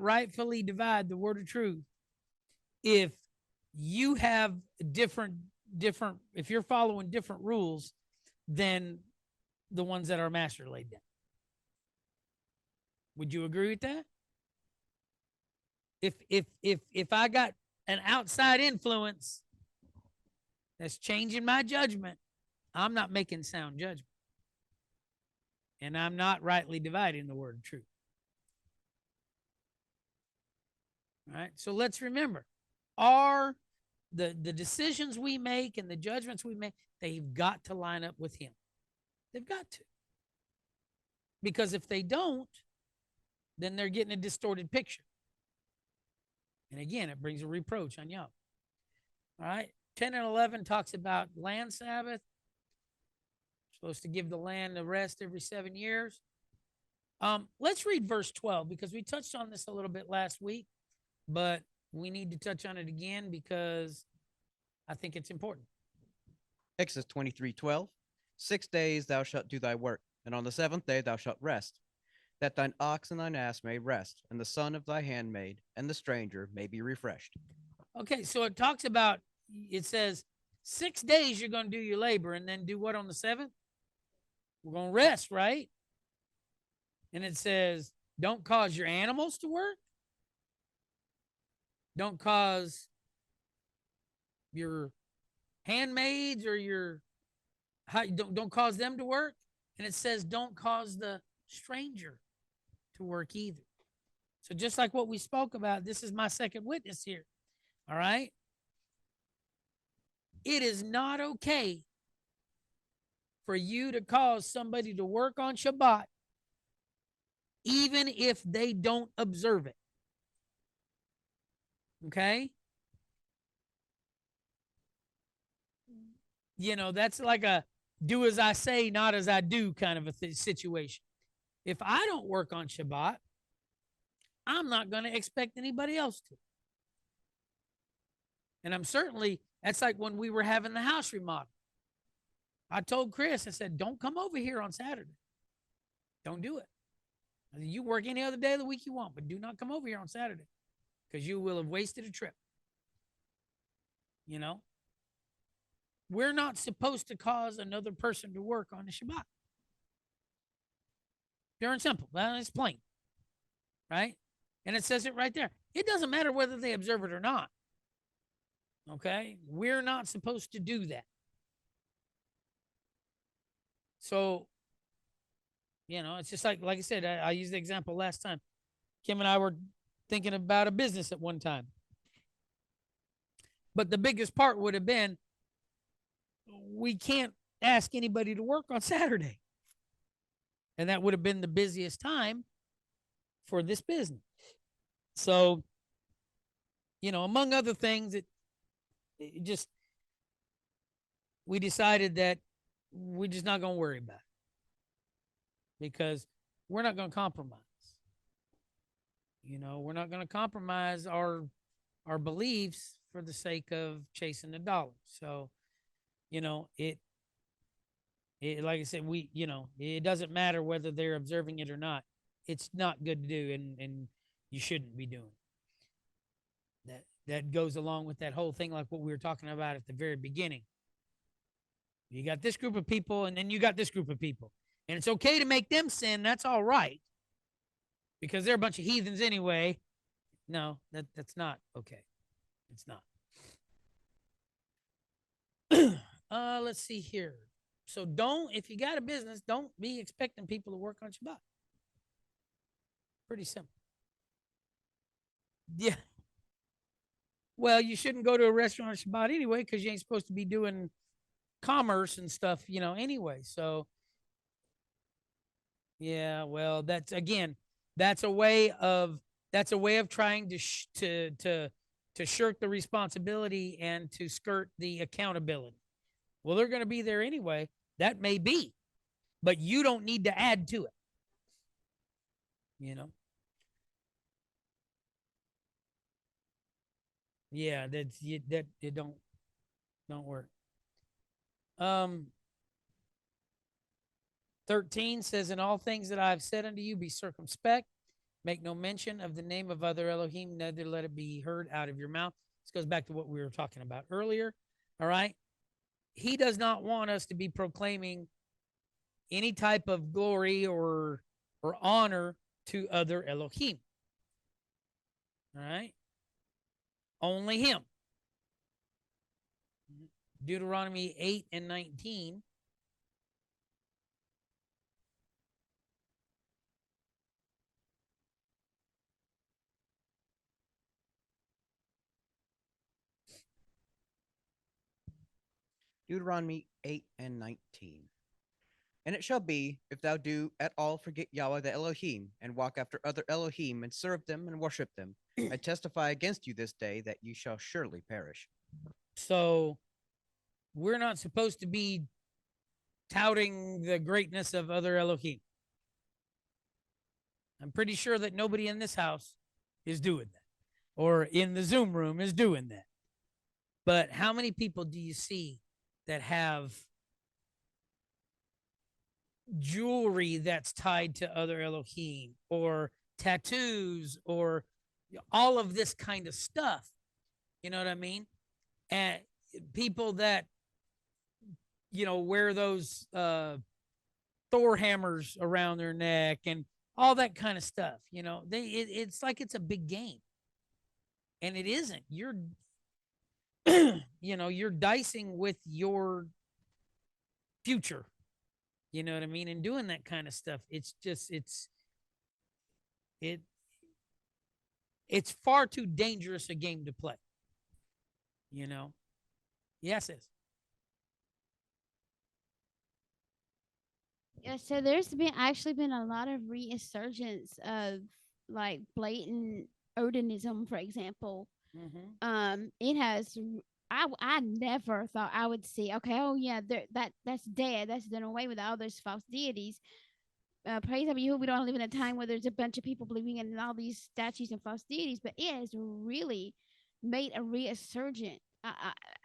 rightfully divide the word of truth if you have different, if you're following different rules than the ones that our master laid down. Would you agree with that? If I got an outside influence that's changing my judgment, I'm not making sound judgment. And I'm not rightly dividing the word of truth. All right. So let's remember, the decisions we make and the judgments we make, they've got to line up with him. They've got to. Because if they don't, then they're getting a distorted picture. And again, it brings a reproach on y'all. All right. 10 and 11 talks about land Sabbath. Supposed to give the land a rest every 7 years. Let's read verse 12 because we touched on this a little bit last week, but we need to touch on it again because I think it's important. Exodus 23:12. 6 days thou shalt do thy work, and on the seventh day thou shalt rest, that thine ox and thine ass may rest, and the son of thy handmaid and the stranger may be refreshed. Okay, so it talks about, it says 6 days you're going to do your labor and then do what on the seventh? We're going to rest, right? And it says, don't cause your animals to work. Don't cause your handmaids or don't cause them to work. And it says, don't cause the stranger to work either. So just like what we spoke about, this is my second witness here. All right. It is not okay for you to cause somebody to work on Shabbat, even if they don't observe it. Okay? That's like a do as I say, not as I do kind of a situation. If I don't work on Shabbat, I'm not going to expect anybody else to. And that's like when we were having the house remodel. I told Chris, I said, don't come over here on Saturday. Don't do it. I said, you work any other day of the week you want, but do not come over here on Saturday because you will have wasted a trip. We're not supposed to cause another person to work on the Shabbat. Pure and simple. Well, it's plain, right? And it says it right there. It doesn't matter whether they observe it or not. Okay? We're not supposed to do that. So, it's just like I said, I used the example last time. Kim and I were thinking about a business at one time. But the biggest part would have been, we can't ask anybody to work on Saturday. And that would have been the busiest time for this business. So, among other things, we decided that we're just not going to worry about it because we're not going to compromise. We're not going to compromise our beliefs for the sake of chasing the dollar. So, it like I said, it doesn't matter whether they're observing it or not. It's not good to do, and you shouldn't be doing it. That goes along with that whole thing, like what we were talking about at the very beginning. You got this group of people, and then you got this group of people. And it's okay to make them sin. That's all right. Because they're a bunch of heathens anyway. No, that's not okay. It's not. Let's see here. So don't, if you got a business, don't be expecting people to work on Shabbat. Pretty simple. Yeah. Well, you shouldn't go to a restaurant on Shabbat anyway, because you ain't supposed to be doing commerce and stuff, anyway. So yeah, well, that's again, that's a way of trying to shirk the responsibility and to skirt the accountability. Well, they're going to be there anyway. That may be, but you don't need to add to it. You know. Yeah, that it don't work. Um 13 says, in all things that I have said unto you, be circumspect, make no mention of the name of other Elohim, neither let it be heard out of your mouth. This goes back to what we were talking about earlier. All right. He does not want us to be proclaiming any type of glory or honor to other Elohim. All right. Only him. Deuteronomy 8 and 19. Deuteronomy 8 and 19. And it shall be, if thou do at all forget Yahweh the Elohim, and walk after other Elohim, and serve them and worship them, I testify against you this day that you shall surely perish. So we're not supposed to be touting the greatness of other Elohim. I'm pretty sure that nobody in this house is doing that, or in the Zoom room is doing that. But how many people do you see that have jewelry that's tied to other Elohim, or tattoos, or all of this kind of stuff? You know what I mean? And people that, wear those Thor hammers around their neck and all that kind of stuff. It's like it's a big game, and it isn't. You're you're dicing with your future. You know what I mean? And doing that kind of stuff, it's just it's far too dangerous a game to play. Yes, yes. Yeah, so there's been a lot of resurgence of like blatant Odinism, for example. It has. I never thought I would see. Okay, oh yeah, that's dead. That's done away with all those false deities. Praise be Yahuwah, we don't live in a time where there's a bunch of people believing in all these statues and false deities, but it has really made a resurgent.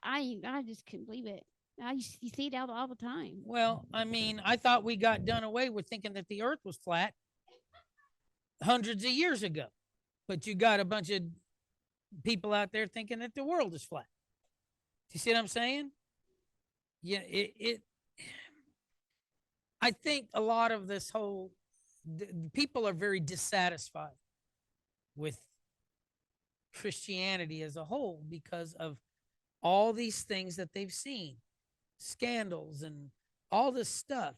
I just couldn't believe it. You see it all the time. Well, I mean, I thought we got done away with thinking that the earth was flat hundreds of years ago. But you got a bunch of people out there thinking that the world is flat. Do you see what I'm saying? Yeah, I think a lot of this whole people are very dissatisfied with Christianity as a whole because of all these things that they've seen, scandals and all this stuff,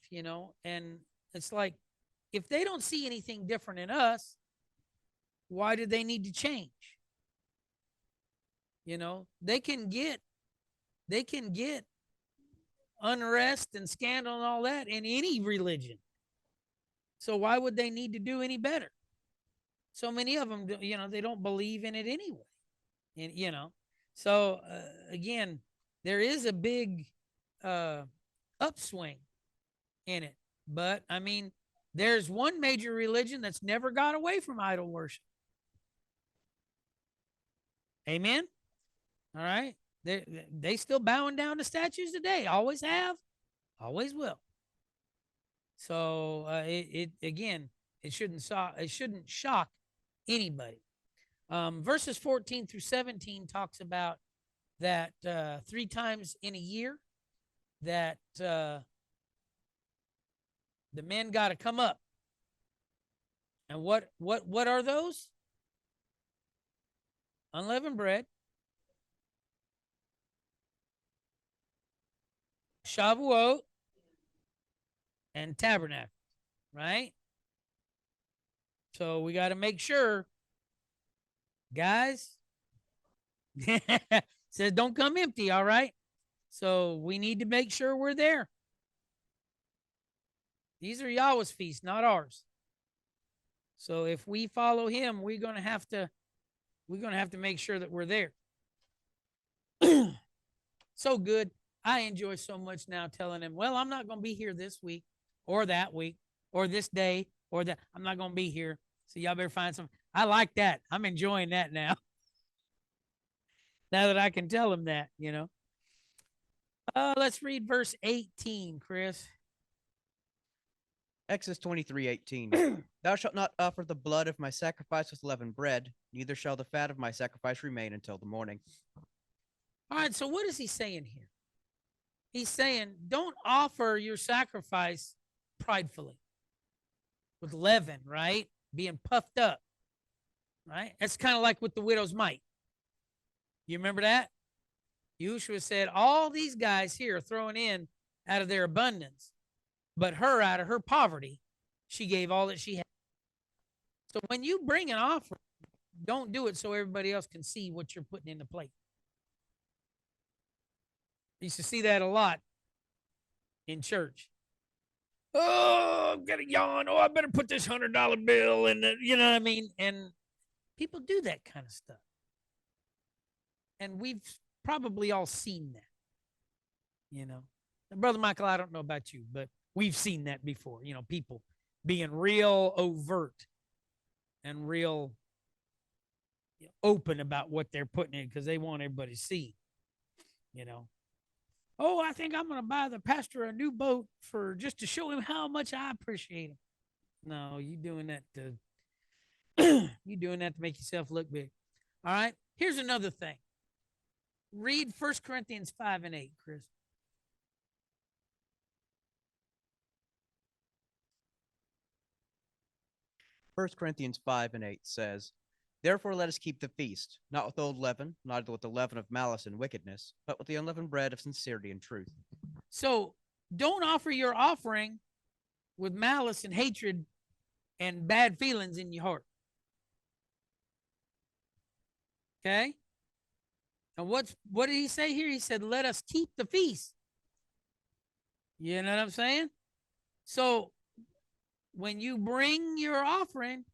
and it's like, if they don't see anything different in us, why do they need to change? They can get unrest and scandal and all that in any religion. So why would they need to do any better? So many of them, they don't believe in it anyway. And, so again, there is a big upswing in it. But I mean, there's one major religion that's never got away from idol worship. Amen. All right. They still bowing down to statues today. Always have, always will. So it again, it shouldn't shock anybody. Verses 14 through 17 talks about that 3 times in a year that the men got to come up. And what are those? unleavened bread, Shavuot, and tabernacle, right? So we got to make sure, guys, says don't come empty, all right? So we need to make sure we're there. These are Yahweh's feasts, not ours. So if we follow him, we're gonna have to make sure that we're there. So good. I enjoy so much now telling him, well, I'm not gonna be here this week or that week or this day or that. I'm not gonna be here. So y'all better find some. I like that. I'm enjoying that now. Now that I can tell him that, you know. Let's read verse 18, Chris. Exodus 23:18. Thou shalt not offer the blood of my sacrifice with leavened bread, neither shall the fat of my sacrifice remain until the morning. All right, so what is he saying here? He's saying, don't offer your sacrifice pridefully with leaven, right? Being puffed up, right? That's kind of like with the widow's mite. You remember that? Yeshua said, all these guys here are throwing in out of their abundance, but her, out of her poverty, she gave all that she had. So when you bring an offering, don't do it so everybody else can see what you're putting in the plate. You used to see that a lot in church. Oh, I'm gonna yawn. Oh, I better put this $100 bill in the, you know what I mean? And people do that kind of stuff. And we've probably all seen that, you know. And Brother Michael, I don't know about you, but we've seen that before, you know, people being real overt and real open about what they're putting in because they want everybody to see, you know. Oh, I think I'm going to buy the pastor a new boat for just to show him how much I appreciate him. No, you doing that to make yourself look big. All right. Here's another thing. Read 1 Corinthians 5:8, Chris. 1 Corinthians 5:8 says, Therefore let us keep the feast, not with old leaven, not with the leaven of malice and wickedness, but with the unleavened bread of sincerity and truth. So don't offer your offering with malice and hatred and bad feelings in your heart. Okay? And what did he say here? He said, let us keep the feast. You know what I'm saying? So when you bring your offering,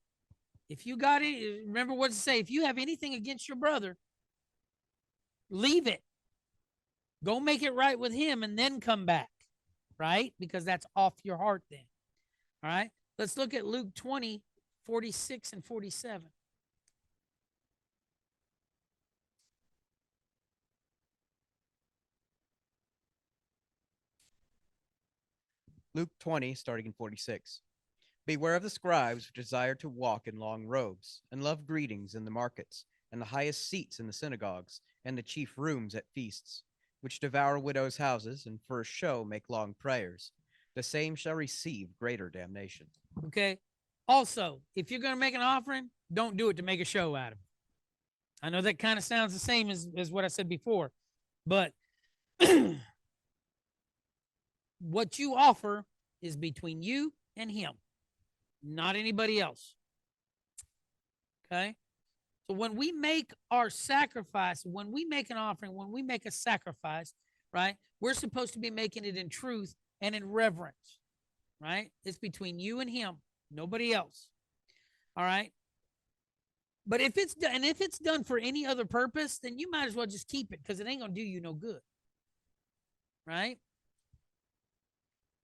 if you got it, remember what to say. If you have anything against your brother, leave it. Go make it right with him and then come back, right? Because that's off your heart then. All right? Let's look at Luke 20:46 and 47. Luke 20, starting in 46. Beware of the scribes who desire to walk in long robes, and love greetings in the markets, and the highest seats in the synagogues, and the chief rooms at feasts, which devour widows' houses, and for a show make long prayers. The same shall receive greater damnation. Okay? Also, if you're going to make an offering, don't do it to make a show out of it. I know that kind of sounds the same as what I said before, but what you offer is between you and him, not anybody else. Okay? So when we make our sacrifice, when we make an offering, when we make a sacrifice, right, we're supposed to be making it in truth and in reverence, right? It's between you and him, nobody else. All right? But if it's done, and if it's done for any other purpose, then you might as well just keep it because it ain't going to do you no good. Right?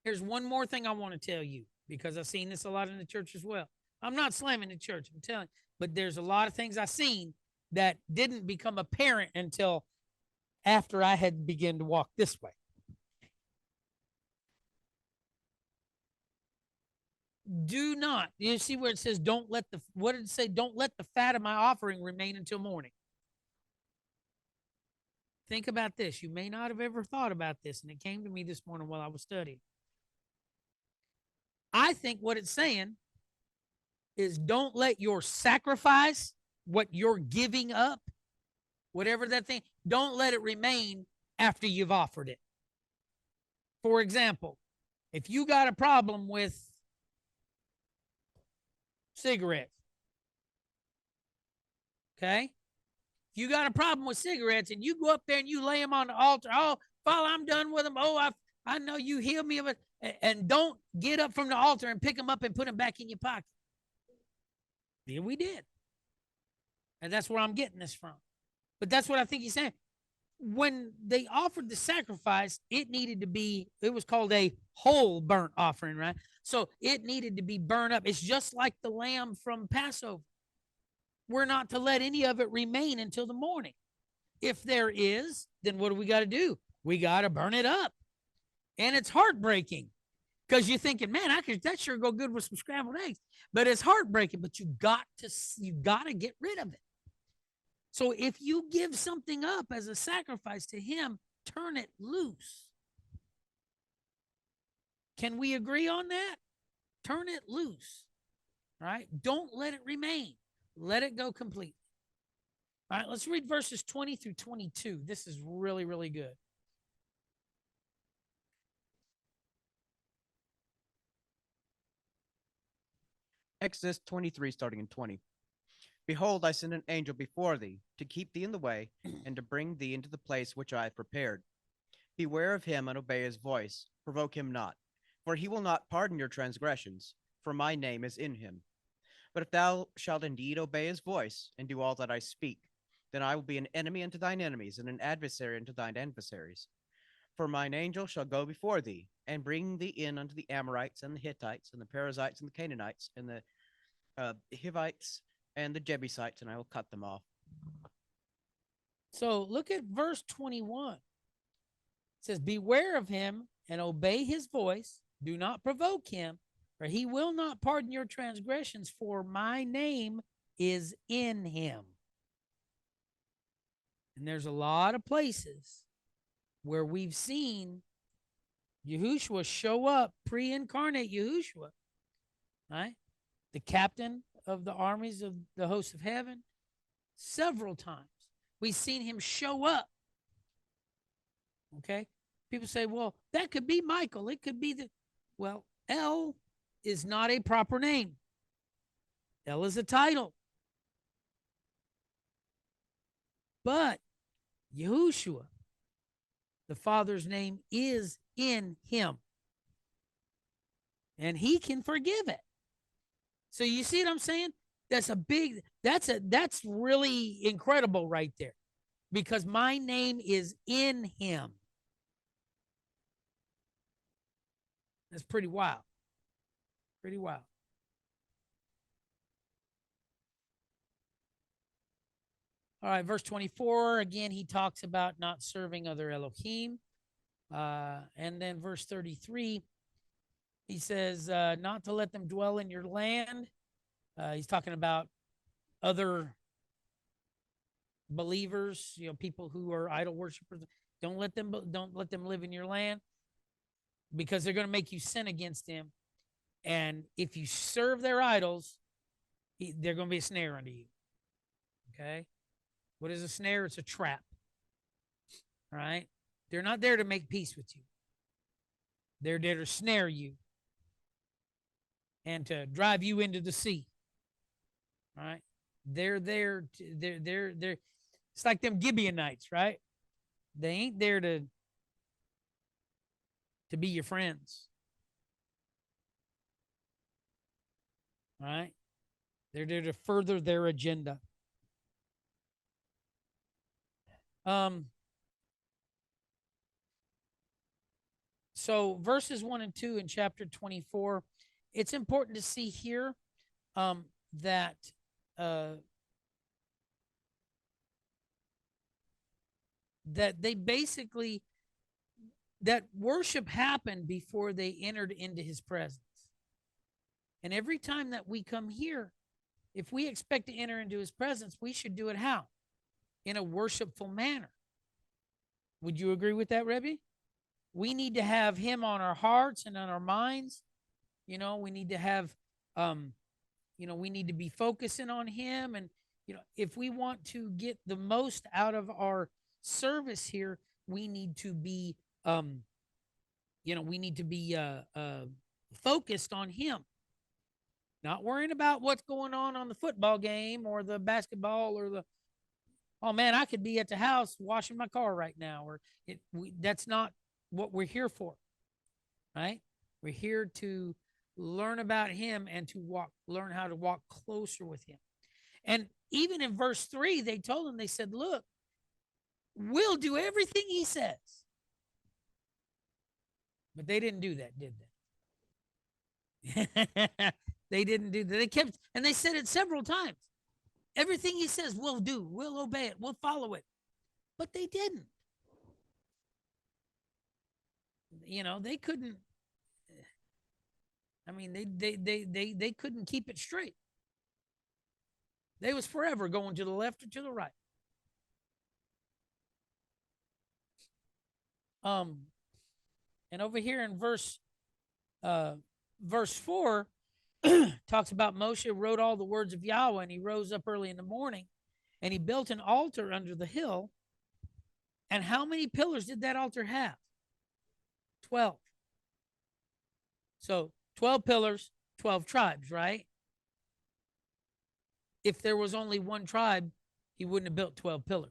Here's one more thing I want to tell you because I've seen this a lot in the church as well. I'm not slamming the church, I'm telling you, but there's a lot of things I've seen that didn't become apparent until after I had begun to walk this way. Do not, you see where it says, don't let the, what did it say? Don't let the fat of my offering remain until morning. Think about this. You may not have ever thought about this, and it came to me this morning while I was studying. I think what it's saying is don't let your sacrifice, what you're giving up, whatever that thing, don't let it remain after you've offered it. For example, if you got a problem with cigarettes, okay? If you got a problem with cigarettes and you go up there and you lay them on the altar, oh, Father, I'm done with them. Oh, I know you healed me of it. And don't get up from the altar and pick them up and put them back in your pocket. Yeah, we did. And that's where I'm getting this from. But that's what I think he's saying. When they offered the sacrifice, it needed to be, it was called a whole burnt offering, right? So it needed to be burned up. It's just like the lamb from Passover. We're not to let any of it remain until the morning. If there is, then what do we got to do? We got to burn it up. And it's heartbreaking because you're thinking, man, that sure go good with some scrambled eggs. But it's heartbreaking, but you got to get rid of it. So if you give something up as a sacrifice to him, turn it loose. Can we agree on that? Turn it loose, right? Don't let it remain. Let it go completely. All right, let's read verses 20 through 22. This is really, really good. Exodus 23, starting in 20. Behold, I send an angel before thee to keep thee in the way and to bring thee into the place which I have prepared. Beware of him and obey his voice. Provoke him not, for he will not pardon your transgressions, for my name is in him. But if thou shalt indeed obey his voice and do all that I speak, then I will be an enemy unto thine enemies and an adversary unto thine adversaries. For mine angel shall go before thee and bring thee in unto the Amorites and the Hittites and the Perizzites and the Canaanites and the Hivites and the Jebusites, and I will cut them off. So look at verse 21. It says, beware of him and obey his voice. Do not provoke him, for he will not pardon your transgressions, for my name is in him. And there's a lot of places where we've seen Yahushua show up, pre-incarnate Yahushua, right? The captain of the armies of the hosts of heaven, several times. We've seen him show up. Okay? People say, well, that could be Michael. It could be well, El is not a proper name. El is a title. But Yahushua, the Father's name is in him. And he can forgive it. So you see what I'm saying? That's really incredible right there. Because my name is in him. That's pretty wild. Pretty wild. All right, verse 24, again, he talks about not serving other Elohim. And then verse 33, he says, not to let them dwell in your land. He's talking about other believers, people who are idol worshipers. Don't let them live in your land because they're going to make you sin against them. And if you serve their idols, they're going to be a snare unto you. Okay? What is a snare? It's a trap. All right? They're not there to make peace with you. They're there to snare you and to drive you into the sea. All right? They're there. They're. It's like them Gibeonites, right? They ain't there to be your friends. All right? They're there to further their agenda. So verses 1 and 2 in chapter 24, it's important to see here that they basically, that worship happened before they entered into his presence. And every time that we come here, if we expect to enter into his presence, we should do it how? In a worshipful manner. Would you agree with that, Rebbe? We need to have him on our hearts and on our minds. We need to have, we need to be focusing on him. And if we want to get the most out of our service here, we need to be, focused on Him, not worrying about what's going on the football game or the basketball or the, oh man, I could be at the house washing my car right now, or that's not what we're here for, right? We're here to learn about Him and to learn how to walk closer with Him. And even in verse 3, they told him, they said, look, we'll do everything He says. But they didn't do that, did they? They didn't do that. They kept, and they said it several times. Everything He says, we'll do, we'll obey it, we'll follow it. But they didn't. They couldn't. I mean, they couldn't keep it straight. They was forever going to the left or to the right. And over here in verse 4 talks about Moshe wrote all the words of Yahweh, and he rose up early in the morning, and he built an altar under the hill. And how many pillars did that altar have? 12. So 12 pillars, 12 tribes, right? If there was only one tribe, he wouldn't have built 12 pillars.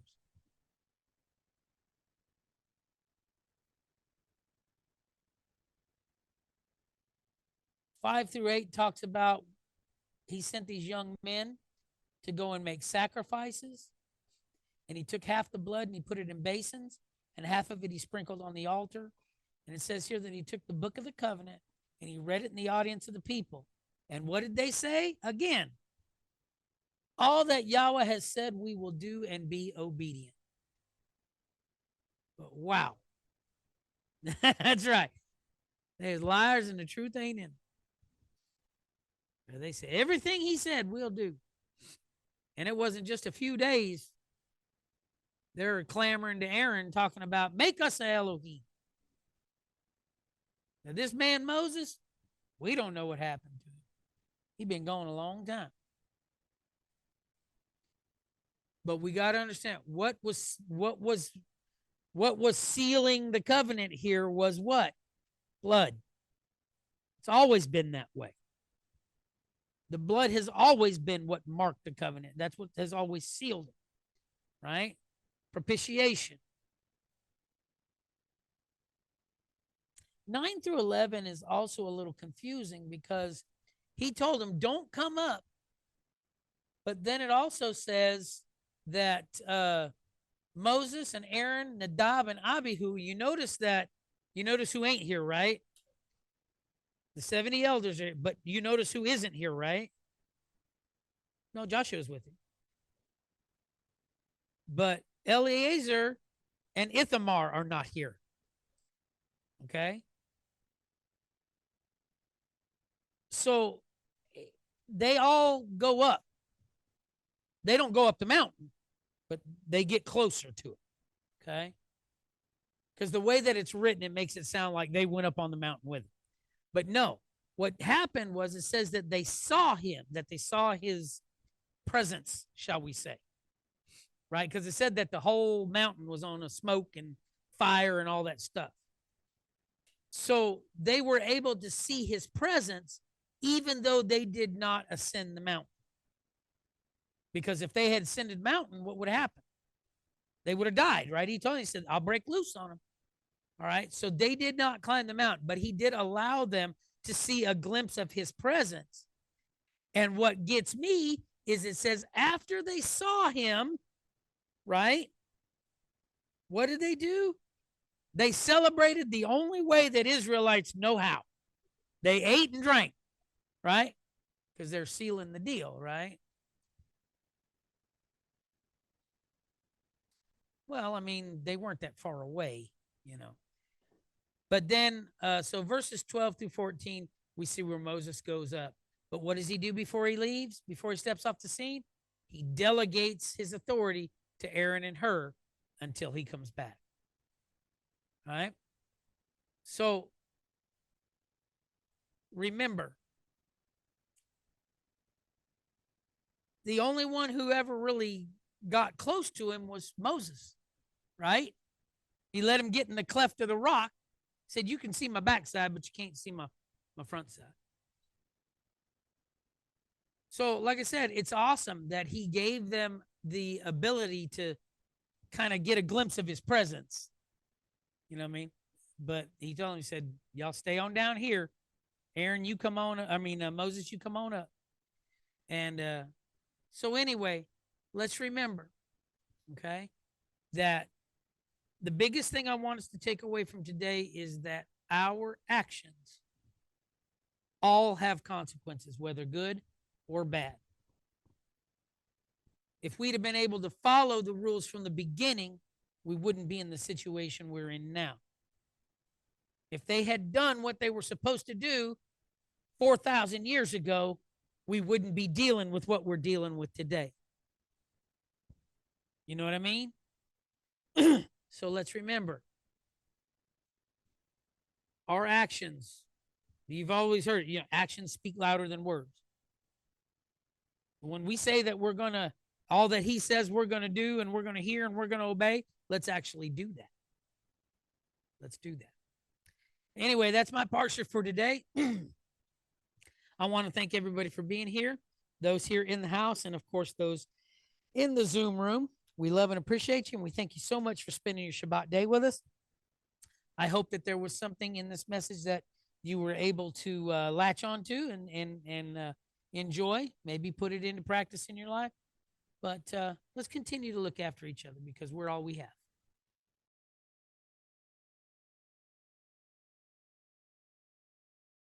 Five through 8 talks about he sent these young men to go and make sacrifices. And he took half the blood and he put it in basins, and half of it he sprinkled on the altar. And it says here that he took the book of the covenant and he read it in the audience of the people. And what did they say? Again, all that Yahweh has said we will do and be obedient. But wow. That's right. There's liars and the truth ain't in. They say everything He said we'll do. And it wasn't just a few days. They're clamoring to Aaron, talking about, make us an Elohim. Now, this man Moses, we don't know what happened to him. He's been gone a long time. But we got to understand what was sealing the covenant here was what? Blood. It's always been that way. The blood has always been what marked the covenant. That's what has always sealed it, right? Propitiation. 9 through 11 is also a little confusing because he told them, don't come up. But then it also says that Moses and Aaron, Nadab and Abihu, you notice who ain't here, right? The 70 elders are, but you notice who isn't here, right? No, Joshua's with him. But Eleazar and Ithamar are not here. Okay? So they all go up. They don't go up the mountain, but they get closer to it. Okay? Because the way that it's written, it makes it sound like they went up on the mountain with him. But no, what happened was it says that they saw him, that they saw his presence, shall we say. Right? Because it said that the whole mountain was on a smoke and fire and all that stuff. So they were able to see his presence even though they did not ascend the mountain. Because if they had ascended the mountain, what would have happened? They would have died, right? He told them, he said, I'll break loose on them. All right. So they did not climb the mountain, but he did allow them to see a glimpse of his presence. And what gets me is it says after they saw him, right? What did they do? They celebrated the only way that Israelites know how. They ate and drank, right? Because they're sealing the deal, right? Well, I mean, they weren't that far away, you know. But then, so verses 12 through 14, we see where Moses goes up. But what does he do before he leaves, before he steps off the scene? He delegates his authority to Aaron and Hur until he comes back. All right? So, remember, the only one who ever really got close to him was Moses, right? He let him get in the cleft of the rock, said, you can see my backside, but you can't see my front side. So, like I said, it's awesome that he gave them the ability to kind of get a glimpse of his presence. You know what I mean? But he told him, he said, y'all stay on down here. Aaron, you come on. Moses, you come on up. And so anyway, let's remember, okay, that the biggest thing I want us to take away from today is that our actions all have consequences, whether good or bad. If we'd have been able to follow the rules from the beginning, we wouldn't be in the situation we're in now. If they had done what they were supposed to do 4,000 years ago, we wouldn't be dealing with what we're dealing with today. You know what I mean? So let's remember, our actions, you've always heard, actions speak louder than words. When we say that we're going to, all that he says we're going to do and we're going to hear and we're going to obey, let's actually do that. Let's do that. Anyway, that's my Parsha for today. I want to thank everybody for being here, those here in the house, and of course, those in the Zoom room. We love and appreciate you, and we thank you so much for spending your Shabbat day with us. I hope that there was something in this message that you were able to latch onto and enjoy, maybe put it into practice in your life. But let's continue to look after each other because we're all we have.